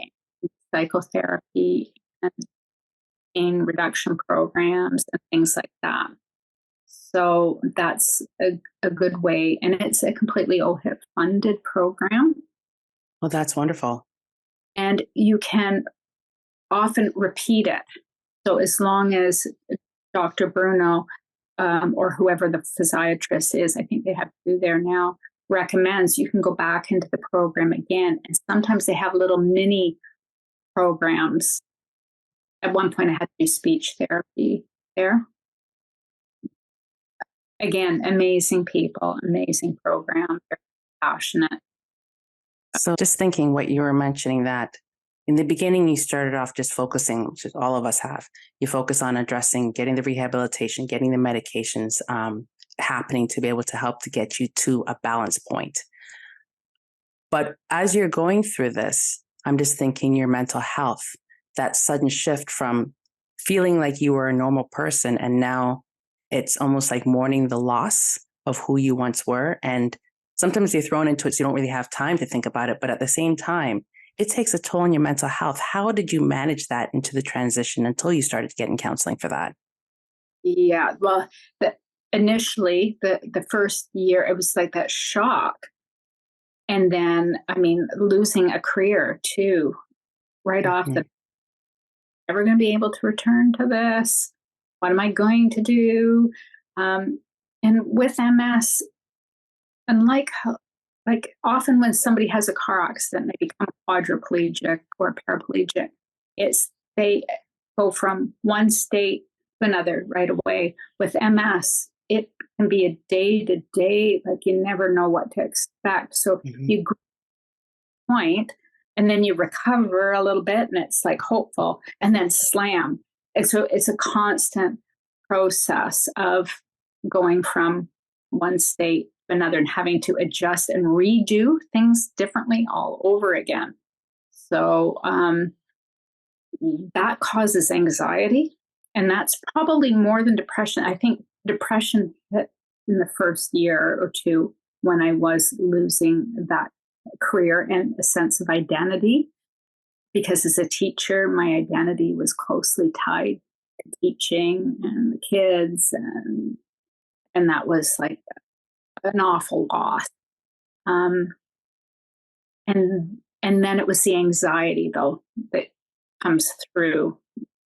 A: psychotherapy, and pain reduction programs, and things like that. So that's a good way. And it's a completely OHIP funded program.
C: Well, that's wonderful.
A: And you can often repeat it. So as long as Dr. Bruno, or whoever the physiatrist is, I think they have two there now, recommends, you can go back into the program again. And sometimes they have little mini programs. At one point, I had to do speech therapy there. Again, amazing people, amazing program, very passionate.
C: So just thinking what you were mentioning that in the beginning, you started off just focusing, which all of us have. You focus on addressing, getting the rehabilitation, getting the medications happening to be able to help to get you to a balance point. But as you're going through this, I'm just thinking your mental health, that sudden shift from feeling like you were a normal person and now it's almost like mourning the loss of who you once were. And sometimes you're thrown into it, so you don't really have time to think about it. But at the same time, it takes a toll on your mental health. How did you manage that into the transition until you started getting counseling for that?
A: Yeah, well, initially, the first year, it was like that shock. And then, I mean, losing a career too, right off
C: Mhm.
A: the, ever going to be able to return to this? What am I going to do? Um, and with MS, unlike like often when somebody has a car accident, they become quadriplegic or paraplegic. It's they go from one state to another right away. With MS, it can be a day to day, like you never know what to expect. So
C: Mhm.
A: you point, and then you recover a little bit and it's like hopeful, and then slam. And so it's a constant process of going from one state to another and having to adjust and redo things differently all over again. So that causes anxiety. And that's probably more than depression. I think depression hit in the first year or two when I was losing that career and a sense of identity. Because as a teacher, my identity was closely tied to teaching and the kids. And that was like an awful loss. And then it was the anxiety, though, that comes through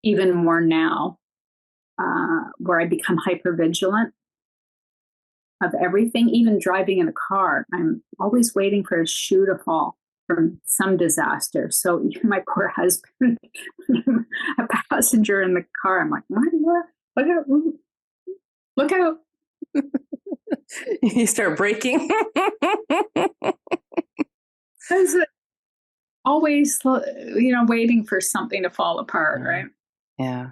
A: even more now, where I become hypervigilant of everything, even driving in a car. I'm always waiting for a shoe to fall from some disaster. So even my poor husband, a passenger in the car, I'm like, look out, look out.
C: You start braking.
A: Always, waiting for something to fall apart, right?
C: Yeah.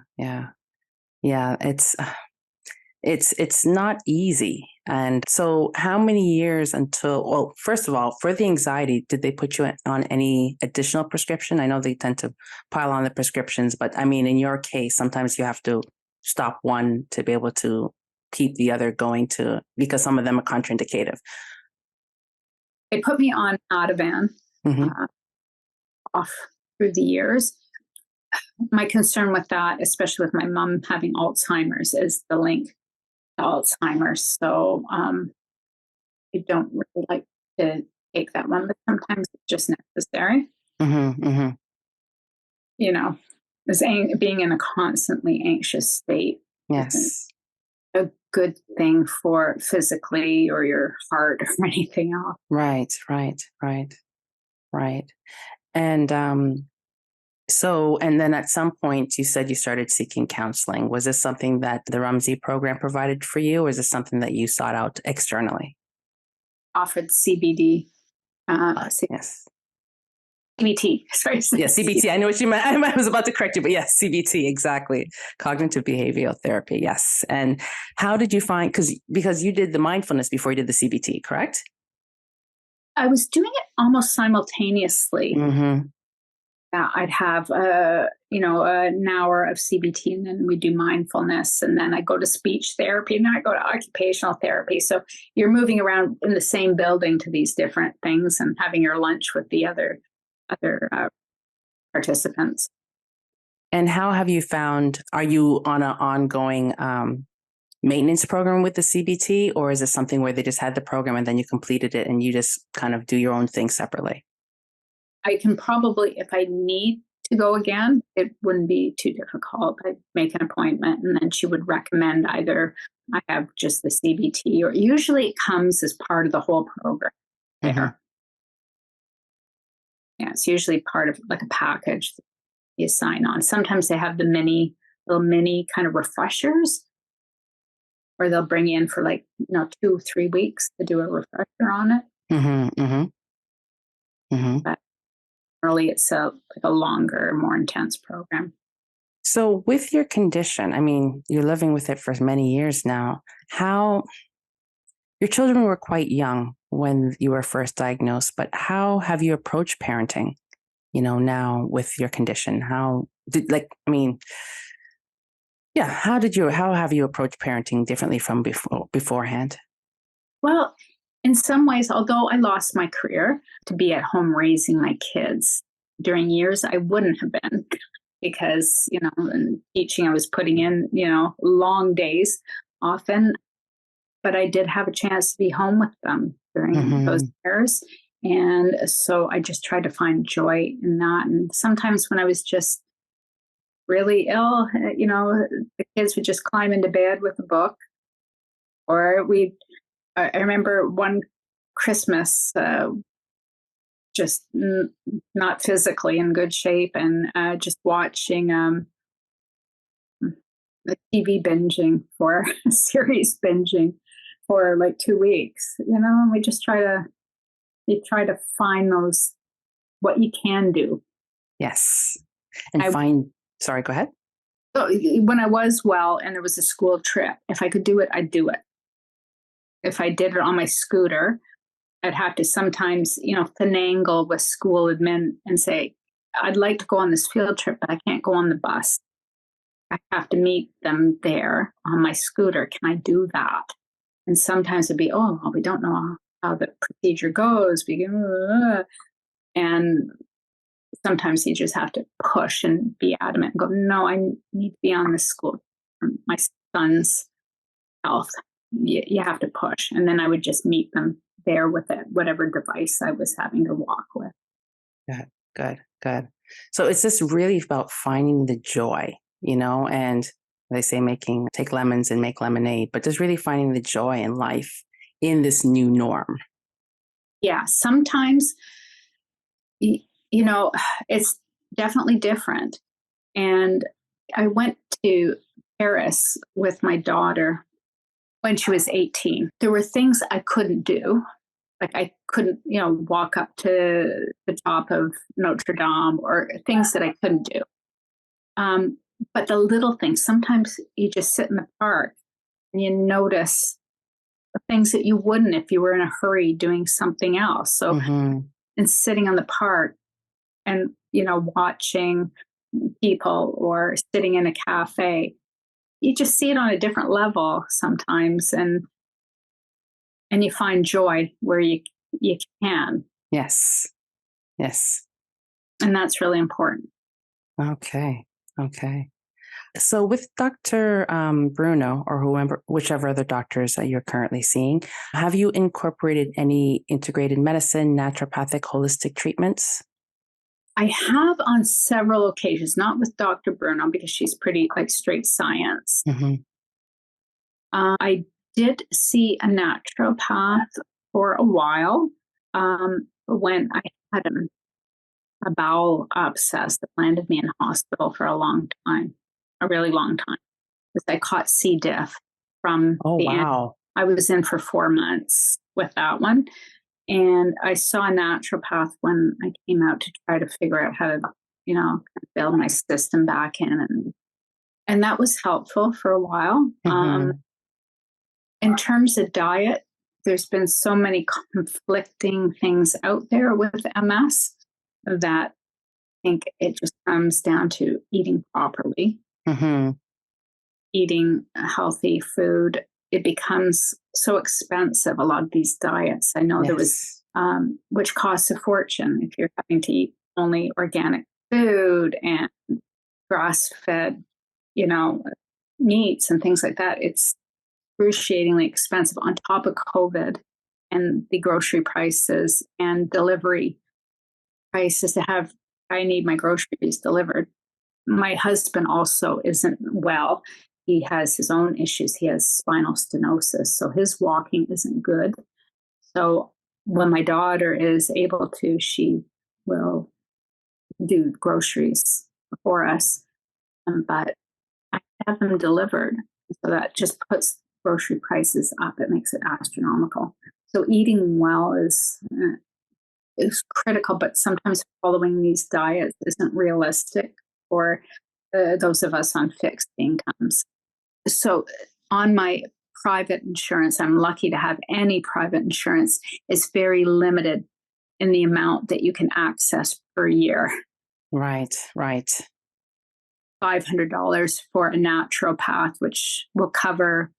C: It's not easy. And so how many years until, well, first of all, for the anxiety, did they put you on any additional prescription? I know they tend to pile on the prescriptions, but I mean, in your case, sometimes you have to stop one to be able to keep the other going because some of them are contraindicative.
A: They put me on Ativan off through the years. My concern with that, especially with my mom having Alzheimer's, is the link to Alzheimer's. So I don't really like to take that one, but sometimes it's just necessary. As being in a constantly anxious state.
C: Yes.
A: A good thing for physically or your heart or anything else.
C: Right. And and then at some point you said you started seeking counseling. Was this something that the Rumsey program provided for you, or is this something that you sought out externally?
A: Offered CBD.
C: Yes.
A: CBT. Sorry.
C: Yeah, CBT. I know what you meant. I was about to correct you, but yes, CBT, exactly. Cognitive behavioral therapy. Yes. And how did you find, because you did the mindfulness before you did the CBT, correct?
A: I was doing it almost simultaneously. I'd have an hour of CBT, and then we do mindfulness, and then I go to speech therapy, and then I go to occupational therapy. So you're moving around in the same building to these different things and having your lunch with the other participants.
C: And how have you found, are you on an ongoing maintenance program with the CBT, or is it something where they just had the program and then you completed it and you just kind of do your own thing separately?
A: I can probably, if I need to go again, it wouldn't be too difficult. I'd make an appointment, and then she would recommend either I have just the CBT, or usually it comes as part of the whole program there. Yeah, it's usually part of like a package that you sign on. Sometimes they have the little mini kind of refreshers, or they'll bring you in for 2 or 3 weeks to do a refresher on it. But really, it's a longer, more intense program.
C: So with your condition, I mean, you're living with it for many years now. Your children were quite young when you were first diagnosed, but how have you approached parenting, now with your condition? How have you approached parenting differently from beforehand?
A: Well, in some ways, although I lost my career to be at home raising my kids during years I wouldn't have been, because, in teaching, I was putting in, long days often, but I did have a chance to be home with them during those years. And so I just tried to find joy in that. And sometimes when I was just really ill, the kids would just climb into bed with a book, or I remember one Christmas, just not physically in good shape, and just watching the TV binging for series binging for 2 weeks, and we just try to find those what you can do.
C: Yes. And sorry, go ahead.
A: When I was well and there was a school trip, if I could do it, I'd do it. If I did it on my scooter, I'd have to sometimes, finagle with school admin and say, I'd like to go on this field trip, but I can't go on the bus. I have to meet them there on my scooter. Can I do that? And sometimes it'd be, oh, we don't know how the procedure goes. And sometimes you just have to push and be adamant and go, no, I need to be on the school for my son's health. You have to push. And then I would just meet them there with it, whatever device I was having to walk with.
C: Good. So it's just really about finding the joy, and they say take lemons and make lemonade, but just really finding the joy in life in this new norm.
A: Yeah. Sometimes, it's definitely different. And I went to Paris with my daughter when she was 18. There were things I couldn't do. Like I couldn't, walk up to the top of Notre Dame or things that I couldn't do. But the little things, sometimes you just sit in the park and you notice the things that you wouldn't if you were in a hurry doing something else. So, and sitting on the park and, watching people or sitting in a cafe, you just see it on a different level sometimes. And you find joy where you can.
C: Yes.
A: And that's really important.
C: Okay. So with Dr. Bruno or whichever other doctors that you're currently seeing, have you incorporated any integrated medicine, naturopathic, holistic treatments?
A: I have on several occasions, not with Dr. Bruno because she's pretty straight science. I did see a naturopath for a while when I had a bowel abscess that landed me in hospital for a really long time. Because I caught C. diff from the end. I was in for 4 months with that one. And I saw a naturopath when I came out to try to figure out how to, build my system back in. And that was helpful for a while. In terms of diet, there's been so many conflicting things out there with MS that I think it just comes down to eating properly, eating healthy food. It becomes so expensive, a lot of these diets. I know there was, which costs a fortune if you're having to eat only organic food and grass-fed, meats and things like that. It's excruciatingly expensive on top of COVID and the grocery prices and delivery prices I need my groceries delivered. My husband also isn't well. He has his own issues. He has spinal stenosis, so his walking isn't good. So when my daughter is able to, she will do groceries for us. But I have them delivered. So that just puts grocery prices up. It makes it astronomical. So eating well is critical, but sometimes following these diets isn't realistic for those of us on fixed incomes. So on my private insurance, I'm lucky to have any private insurance. It's very limited in the amount that you can access per year.
C: Right.
A: $500 for a naturopath, which will cover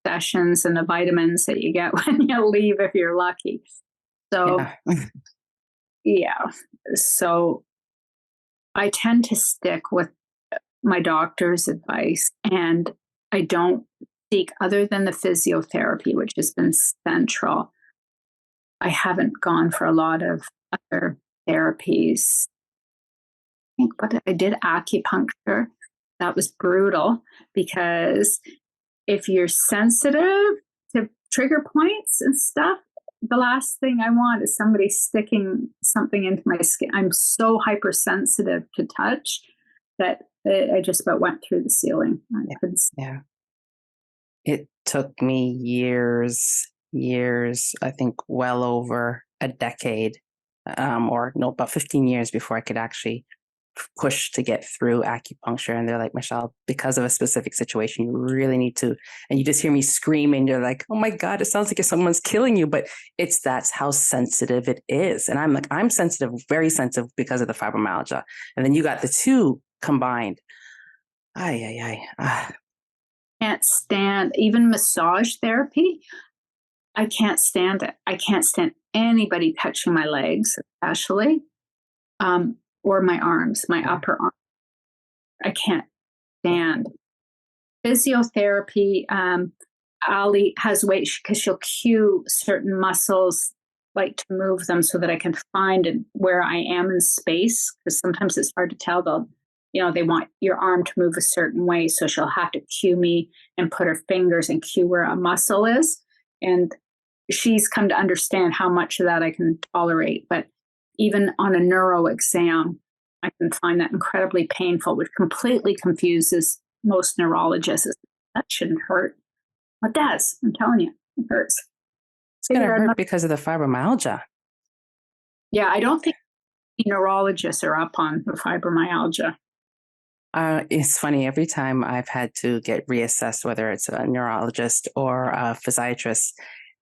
A: sessions and the vitamins that you get when you leave if you're lucky. So, So I tend to stick with my doctor's advice, and I don't seek, other than the physiotherapy, which has been central. I haven't gone for a lot of other therapies. I did acupuncture. That was brutal because if you're sensitive to trigger points and stuff, the last thing I want is somebody sticking something into my skin. I'm so hypersensitive to touch that I just about went through the ceiling.
C: It took me years, I think well over a decade or no, about 15 years before I could actually push to get through acupuncture. And they're like, Michelle, because of a specific situation, you really need to. And you just hear me scream and you're like, oh my God, it sounds like if someone's killing you, but that's how sensitive it is. And I'm like, I'm sensitive, very sensitive because of the fibromyalgia. And then you got the two combined.
A: Can't stand even massage therapy. I can't stand it. I can't stand anybody touching my legs, especially, or my arms, my upper arm. I can't stand physiotherapy. Ali has ways because she'll cue certain muscles, like to move them so that I can find where I am in space. Because sometimes it's hard to tell. They want your arm to move a certain way, so she'll have to cue me and put her fingers and cue where a muscle is. And she's come to understand how much of that I can tolerate. But even on a neuro exam, I can find that incredibly painful, which completely confuses most neurologists. That shouldn't hurt. It does. I'm telling you, it hurts.
C: It's going to hurt because of the fibromyalgia.
A: Yeah, I don't think neurologists are up on the fibromyalgia.
C: It's funny, every time I've had to get reassessed, whether it's a neurologist or a physiatrist,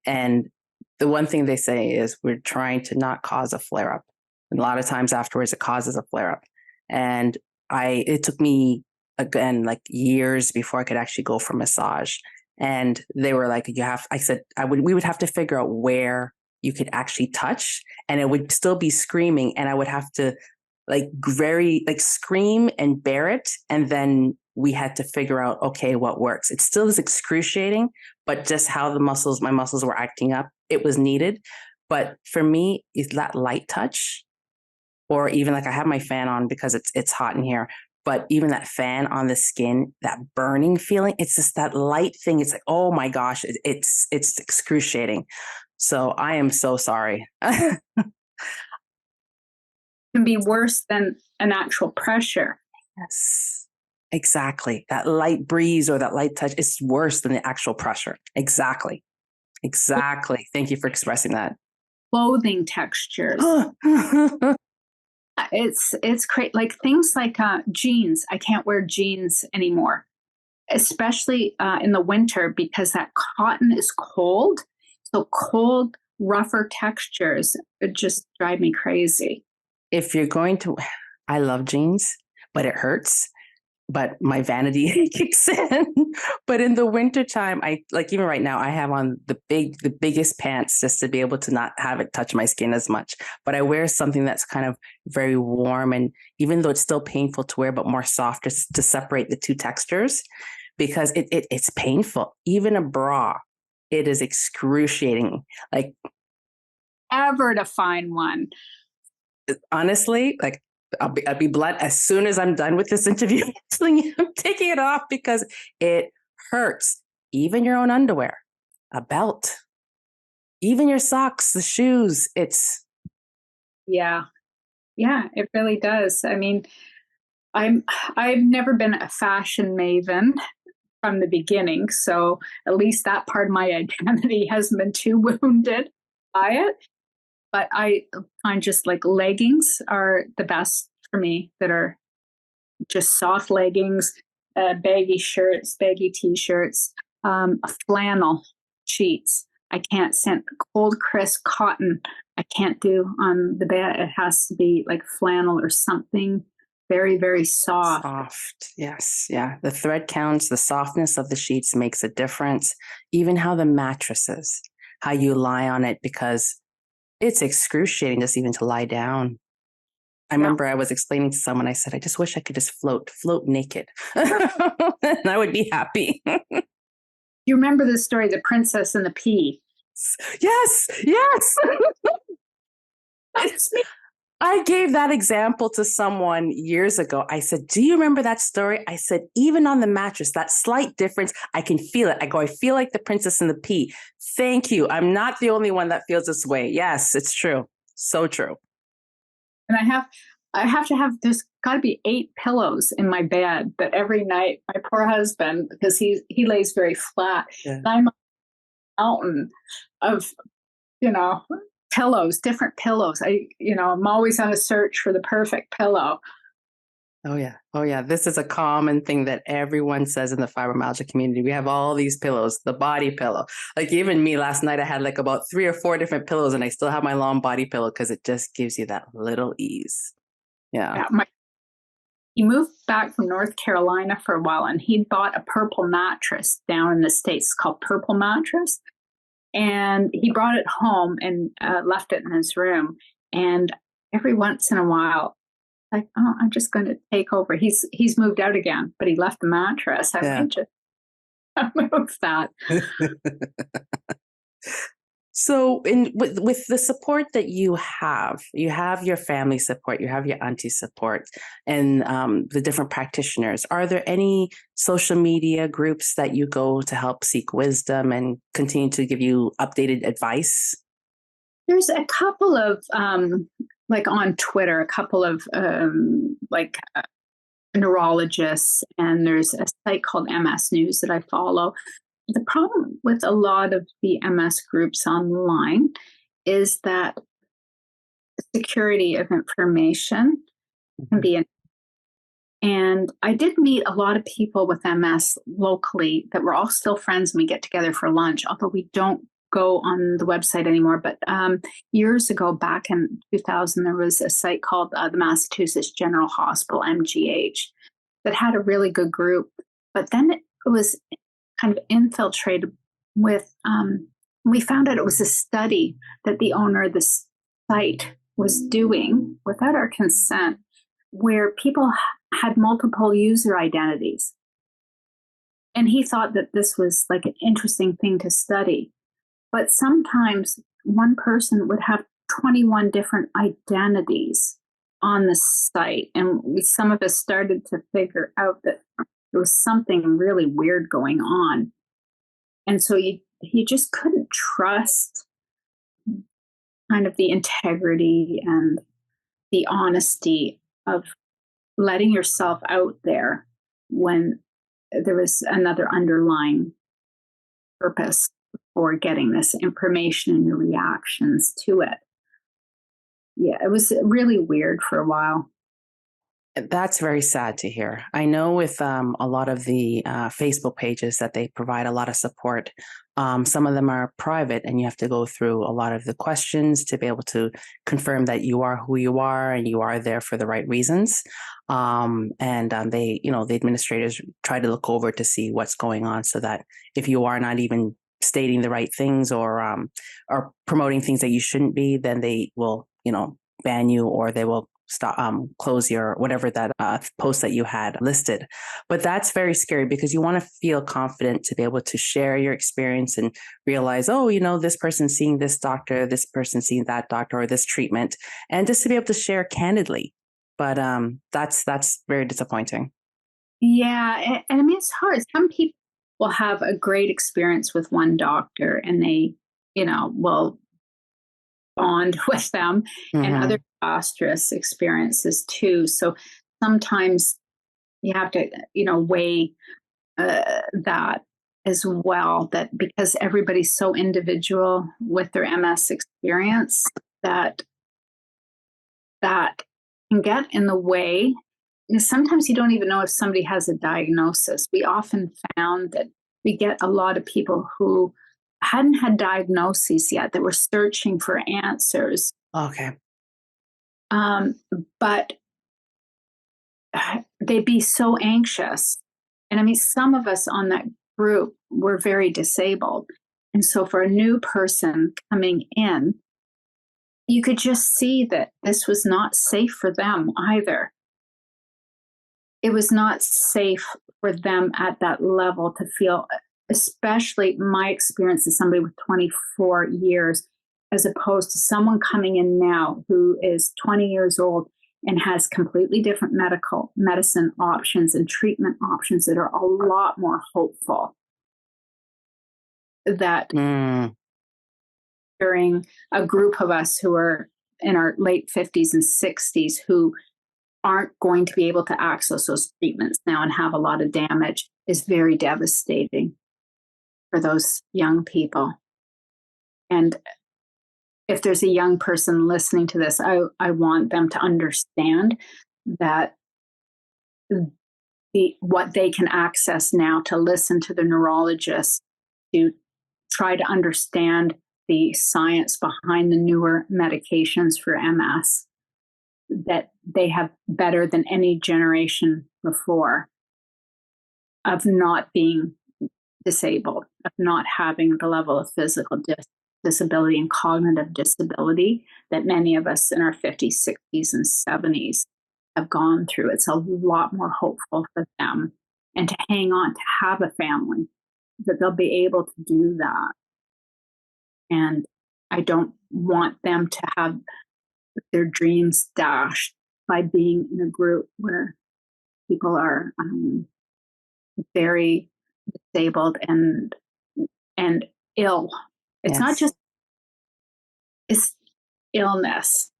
C: and the one thing they say is we're trying to not cause a flare-up. And a lot of times afterwards, it causes a flare-up. And it took me, again, like years before I could actually go for massage. And they were like, we would have to figure out where you could actually touch, and it would still be screaming. And I would have to scream and bear it. And then we had to figure out, okay, what works. It still is excruciating, but just how my muscles were acting up, it was needed. But for me, is that light touch, or even like I have my fan on because it's hot in here, but even that fan on the skin, that burning feeling, it's just that light thing. It's like, oh my gosh, it's excruciating. So I am so sorry.
A: Can be worse than an actual pressure.
C: Yes, exactly. That light breeze or that light touch is worse than the actual pressure. Exactly. Thank you for expressing that.
A: Clothing textures. It's great. Like things like jeans. I can't wear jeans anymore, especially in the winter because that cotton is cold. So cold, rougher textures, it just drive me crazy.
C: If you're going to, I love jeans, but it hurts. But my vanity kicks in. But in the wintertime, even right now, I have on the biggest pants just to be able to not have it touch my skin as much. But I wear something that's kind of very warm, and even though it's still painful to wear, but more soft to separate the two textures, because it's painful. Even a bra, it is excruciating. Like
A: ever to find one.
C: Honestly, like I'll be blunt. As soon as I'm done with this interview, I'm taking it off because it hurts. Even your own underwear, a belt, even your socks, the shoes.
A: Yeah, it really does. I mean, I've never been a fashion maven from the beginning, so at least that part of my identity hasn't been too wounded by it. But I find just like leggings are the best for me, that are just soft leggings, baggy shirts, baggy t-shirts, flannel sheets. I can't stand cold, crisp cotton. I can't do on the bed. It has to be like flannel or something very, very soft.
C: Soft, yes. Yeah. The thread counts, the softness of the sheets makes a difference. Even how the mattresses, how you lie on it, because it's excruciating just even to lie down. I remember I was explaining to someone, I said, I just wish I could just float naked. And I would be happy.
A: You remember the story, The Princess and the Pea?
C: Yes. I gave that example to someone years ago. I said, do you remember that story? I said, even on the mattress, that slight difference, I can feel it. I feel like the Princess and the Pea. Thank you. I'm not the only one that feels this way. Yes, it's true. So true.
A: And I have to have, there's got to be 8 pillows in my bed that every night, my poor husband, because he lays very flat. Yeah. And I'm a mountain of, pillows, different pillows. I'm always on a search for the perfect pillow.
C: Oh, yeah. Oh, yeah. This is a common thing that everyone says in the fibromyalgia community. We have all these pillows, the body pillow. Like even me last night, I had like about 3 or 4 different pillows and I still have my long body pillow because it just gives you that little ease. Yeah.
A: He moved back from North Carolina for a while and he'd bought a purple mattress down in the States called Purple Mattress. And he brought it home and left it in his room. And every once in a while, like, oh, I'm just going to take over. He's moved out again, but he left the mattress. I might just move that.
C: So with the support that you have your family support, you have your auntie support, and the different practitioners. Are there any social media groups that you go to help seek wisdom and continue to give you updated advice?
A: There's a couple of, like on Twitter, a couple of neurologists, and there's a site called MS News that I follow. The problem with a lot of the MS groups online is that security of information can be and I did meet a lot of people with MS locally that we're all still friends and we get together for lunch, although we don't go on the website anymore. But years ago, back in 2000, there was a site called the Massachusetts General Hospital, MGH, that had a really good group. But then it was kind of infiltrated with, we found out it was a study that the owner of the site was doing without our consent, where people had multiple user identities. And he thought that this was like an interesting thing to study. But sometimes one person would have 21 different identities on the site. And some of us started to figure out that there was something really weird going on. And so you just couldn't trust kind of the integrity and the honesty of letting yourself out there when there was another underlying purpose for getting this information and your reactions to it. Yeah, it was really weird for a while.
C: That's very sad to hear. I know with a lot of the Facebook pages that they provide a lot of support. Some of them are private and you have to go through a lot of the questions to be able to confirm that you are who you are and you are there for the right reasons. They, the administrators try to look over to see what's going on so that if you are not even stating the right things or promoting things that you shouldn't be, then they will, ban you or they will stop, close your whatever that post that you had listed. But that's very scary because you want to feel confident to be able to share your experience and realize, oh, this person's seeing this doctor, this person's seeing that doctor or this treatment, and just to be able to share candidly. But that's very disappointing.
A: Yeah. And I mean, it's hard. Some people will have a great experience with one doctor and they, will bond with them, and other disastrous experiences too. So sometimes you have to, weigh that as well, that because everybody's so individual with their MS experience that can get in the way. And sometimes you don't even know if somebody has a diagnosis. We often found that we get a lot of people who hadn't had diagnoses yet that were searching for answers.
C: Okay.
A: But they'd be so anxious. And I mean, some of us on that group were very disabled. And so for a new person coming in, you could just see that this was not safe for them either. It was not safe for them at that level to feel, especially my experience as somebody with 24 years, as opposed to someone coming in now who is 20 years old and has completely different medicine options and treatment options that are a lot more hopeful. That during a group of us who are in our late 50s and 60s who aren't going to be able to access those treatments now and have a lot of damage is very devastating for those young people. And if there's a young person listening to this, I want them to understand that what they can access now to listen to the neurologist, to try to understand the science behind the newer medications for MS that they have better than any generation before, of not being disabled, of not having the level of physical disability and cognitive disability that many of us in our 50s, 60s, and 70s have gone through. It's a lot more hopeful for them, and to hang on, to have a family, that they'll be able to do that. And I don't want them to have their dreams dashed by being in a group where people are very disabled and ill. It's not just it's illness.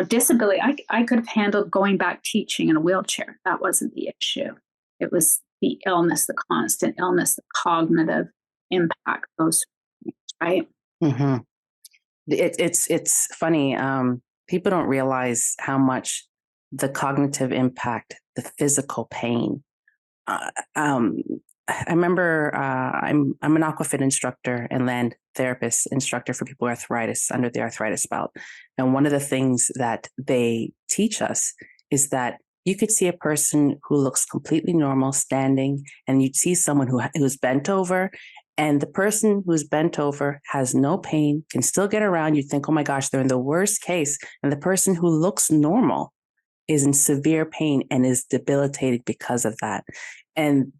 A: Disability. I could have handled going back teaching in a wheelchair. That wasn't the issue. It was the illness, the constant illness, the cognitive impact, those things, right?
C: Mm-hmm. It's funny. People don't realize how much the cognitive impact, the physical pain. I remember I'm an aquafit instructor and land therapist instructor for people with arthritis, under the arthritis belt. And one of the things that they teach us is that you could see a person who looks completely normal standing, and you'd see someone who's bent over, and the person who's bent over has no pain, can still get around. You think, oh my gosh, they're in the worst case. And the person who looks normal is in severe pain and is debilitated because of that. And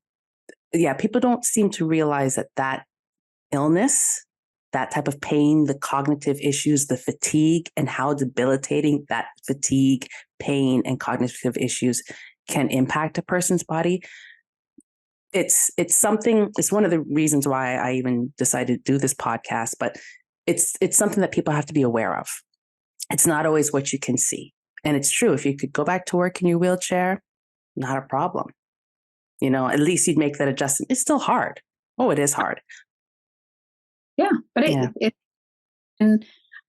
C: yeah, people don't seem to realize that illness, that type of pain, the cognitive issues, the fatigue, and how debilitating that fatigue, pain, and cognitive issues can impact a person's body. It's one of the reasons why I even decided to do this podcast, but it's something that people have to be aware of. It's not always what you can see. And it's true. If you could go back to work in your wheelchair, not a problem. At least you'd make that adjustment. It's still hard. Oh, it is hard.
A: Yeah, but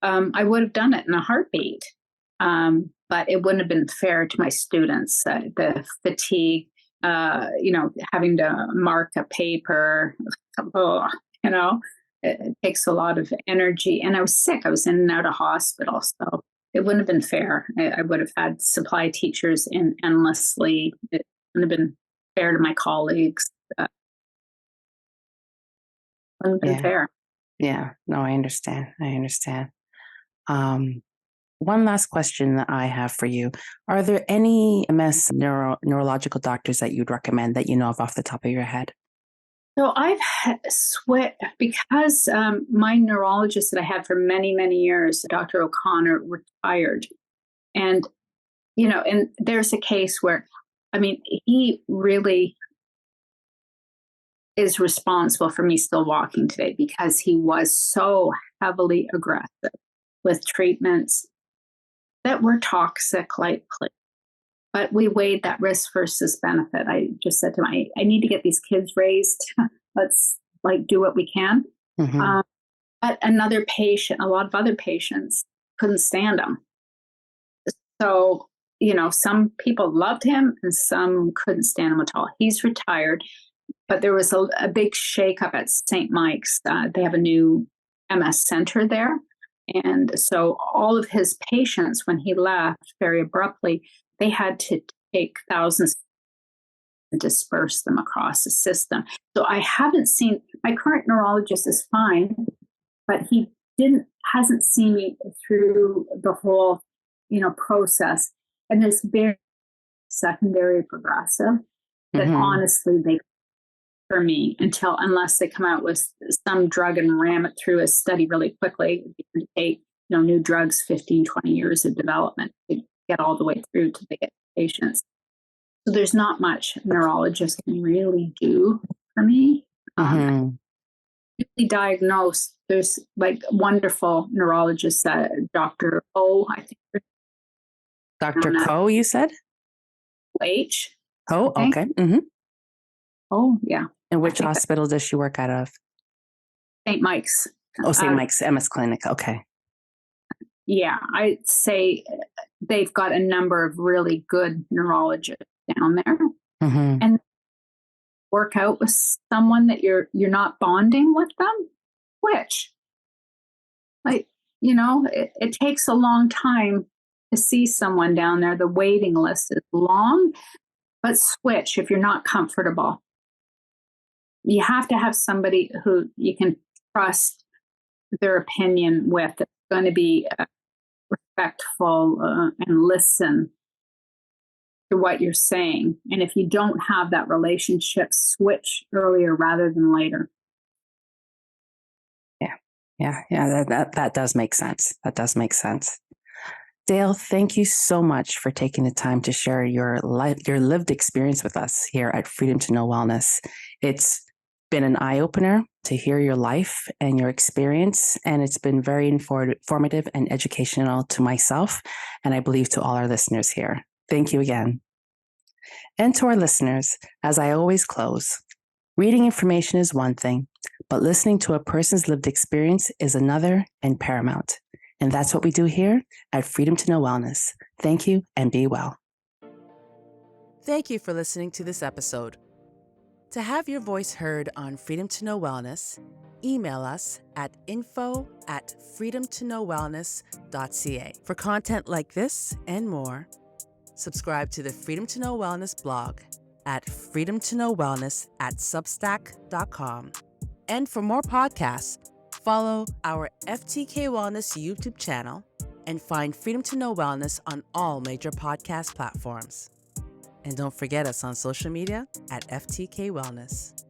A: I would have done it in a heartbeat. But it wouldn't have been fair to my students. The fatigue, having to mark a paper, it takes a lot of energy. And I was sick. I was in and out of hospital. So it wouldn't have been fair. I would have had supply teachers in endlessly. It wouldn't have been fair to my colleagues. Wouldn't have been fair.
C: Yeah, no, I understand. One last question that I have for you. Are there any MS neurological doctors that you'd recommend that you know of off the top of your head?
A: So I've switched because my neurologist that I had for many, many years, Dr. O'Connor, retired. And, and there's a case where, he really is responsible for me still walking today, because he was so heavily aggressive with treatments that were toxic, likely. But we weighed that risk versus benefit. I just said to him, I need to get these kids raised. Let's do what we can. Mm-hmm. But another patient, a lot of other patients couldn't stand him. So, some people loved him and some couldn't stand him at all. He's retired, but there was a big shakeup at St. Mike's. They have a new MS center there. And so all of his patients, when he left very abruptly, they had to take thousands and disperse them across the system. So I haven't seen, my current neurologist is fine, but he hasn't seen me through the whole, process. And there's very secondary progressive that honestly for me unless they come out with some drug and ram it through a study really quickly. It would take, new drugs, 15, 20 years of development to get all the way through to get patients. So there's not much neurologists can really do for me. Really diagnosed. There's wonderful neurologists, Dr. O, I think.
C: Dr. Co, you said?
A: H.
C: Oh, okay. Mm-hmm.
A: Oh, yeah.
C: And which hospital does she work out of?
A: St. Mike's.
C: Oh, St. Mike's MS Clinic. Okay.
A: Yeah, I'd say they've got a number of really good neurologists down there,
C: Mm-hmm.
A: and work out with someone that you're not bonding with them. Which, like, it takes a long time to see someone down there. The waiting list is long, but switch if you're not comfortable. You have to have somebody who you can trust their opinion with, that's going to be respectful and listen to what you're saying. And if you don't have that relationship, switch earlier rather than later.
C: Yeah. That does make sense. That does make sense. Dale, thank you so much for taking the time to share your lived experience with us here at Freedom to Know Wellness. It's been an eye-opener to hear your life and your experience, and it's been very informative and educational to myself, and I believe to all our listeners here. Thank you again. And to our listeners, as I always close, reading information is one thing, but listening to a person's lived experience is another and paramount. And that's what we do here at Freedom to Know Wellness. Thank you and be well.
B: Thank you for listening to this episode. To have your voice heard on Freedom to Know Wellness, email us at info@freedomtoknowwellness.ca. For content like this and more, subscribe to the Freedom to Know Wellness blog at freedomtoknowwellness@substack.com. And for more podcasts, follow our FTK Wellness YouTube channel and find Freedom to Know Wellness on all major podcast platforms. And don't forget us on social media at FTK Wellness.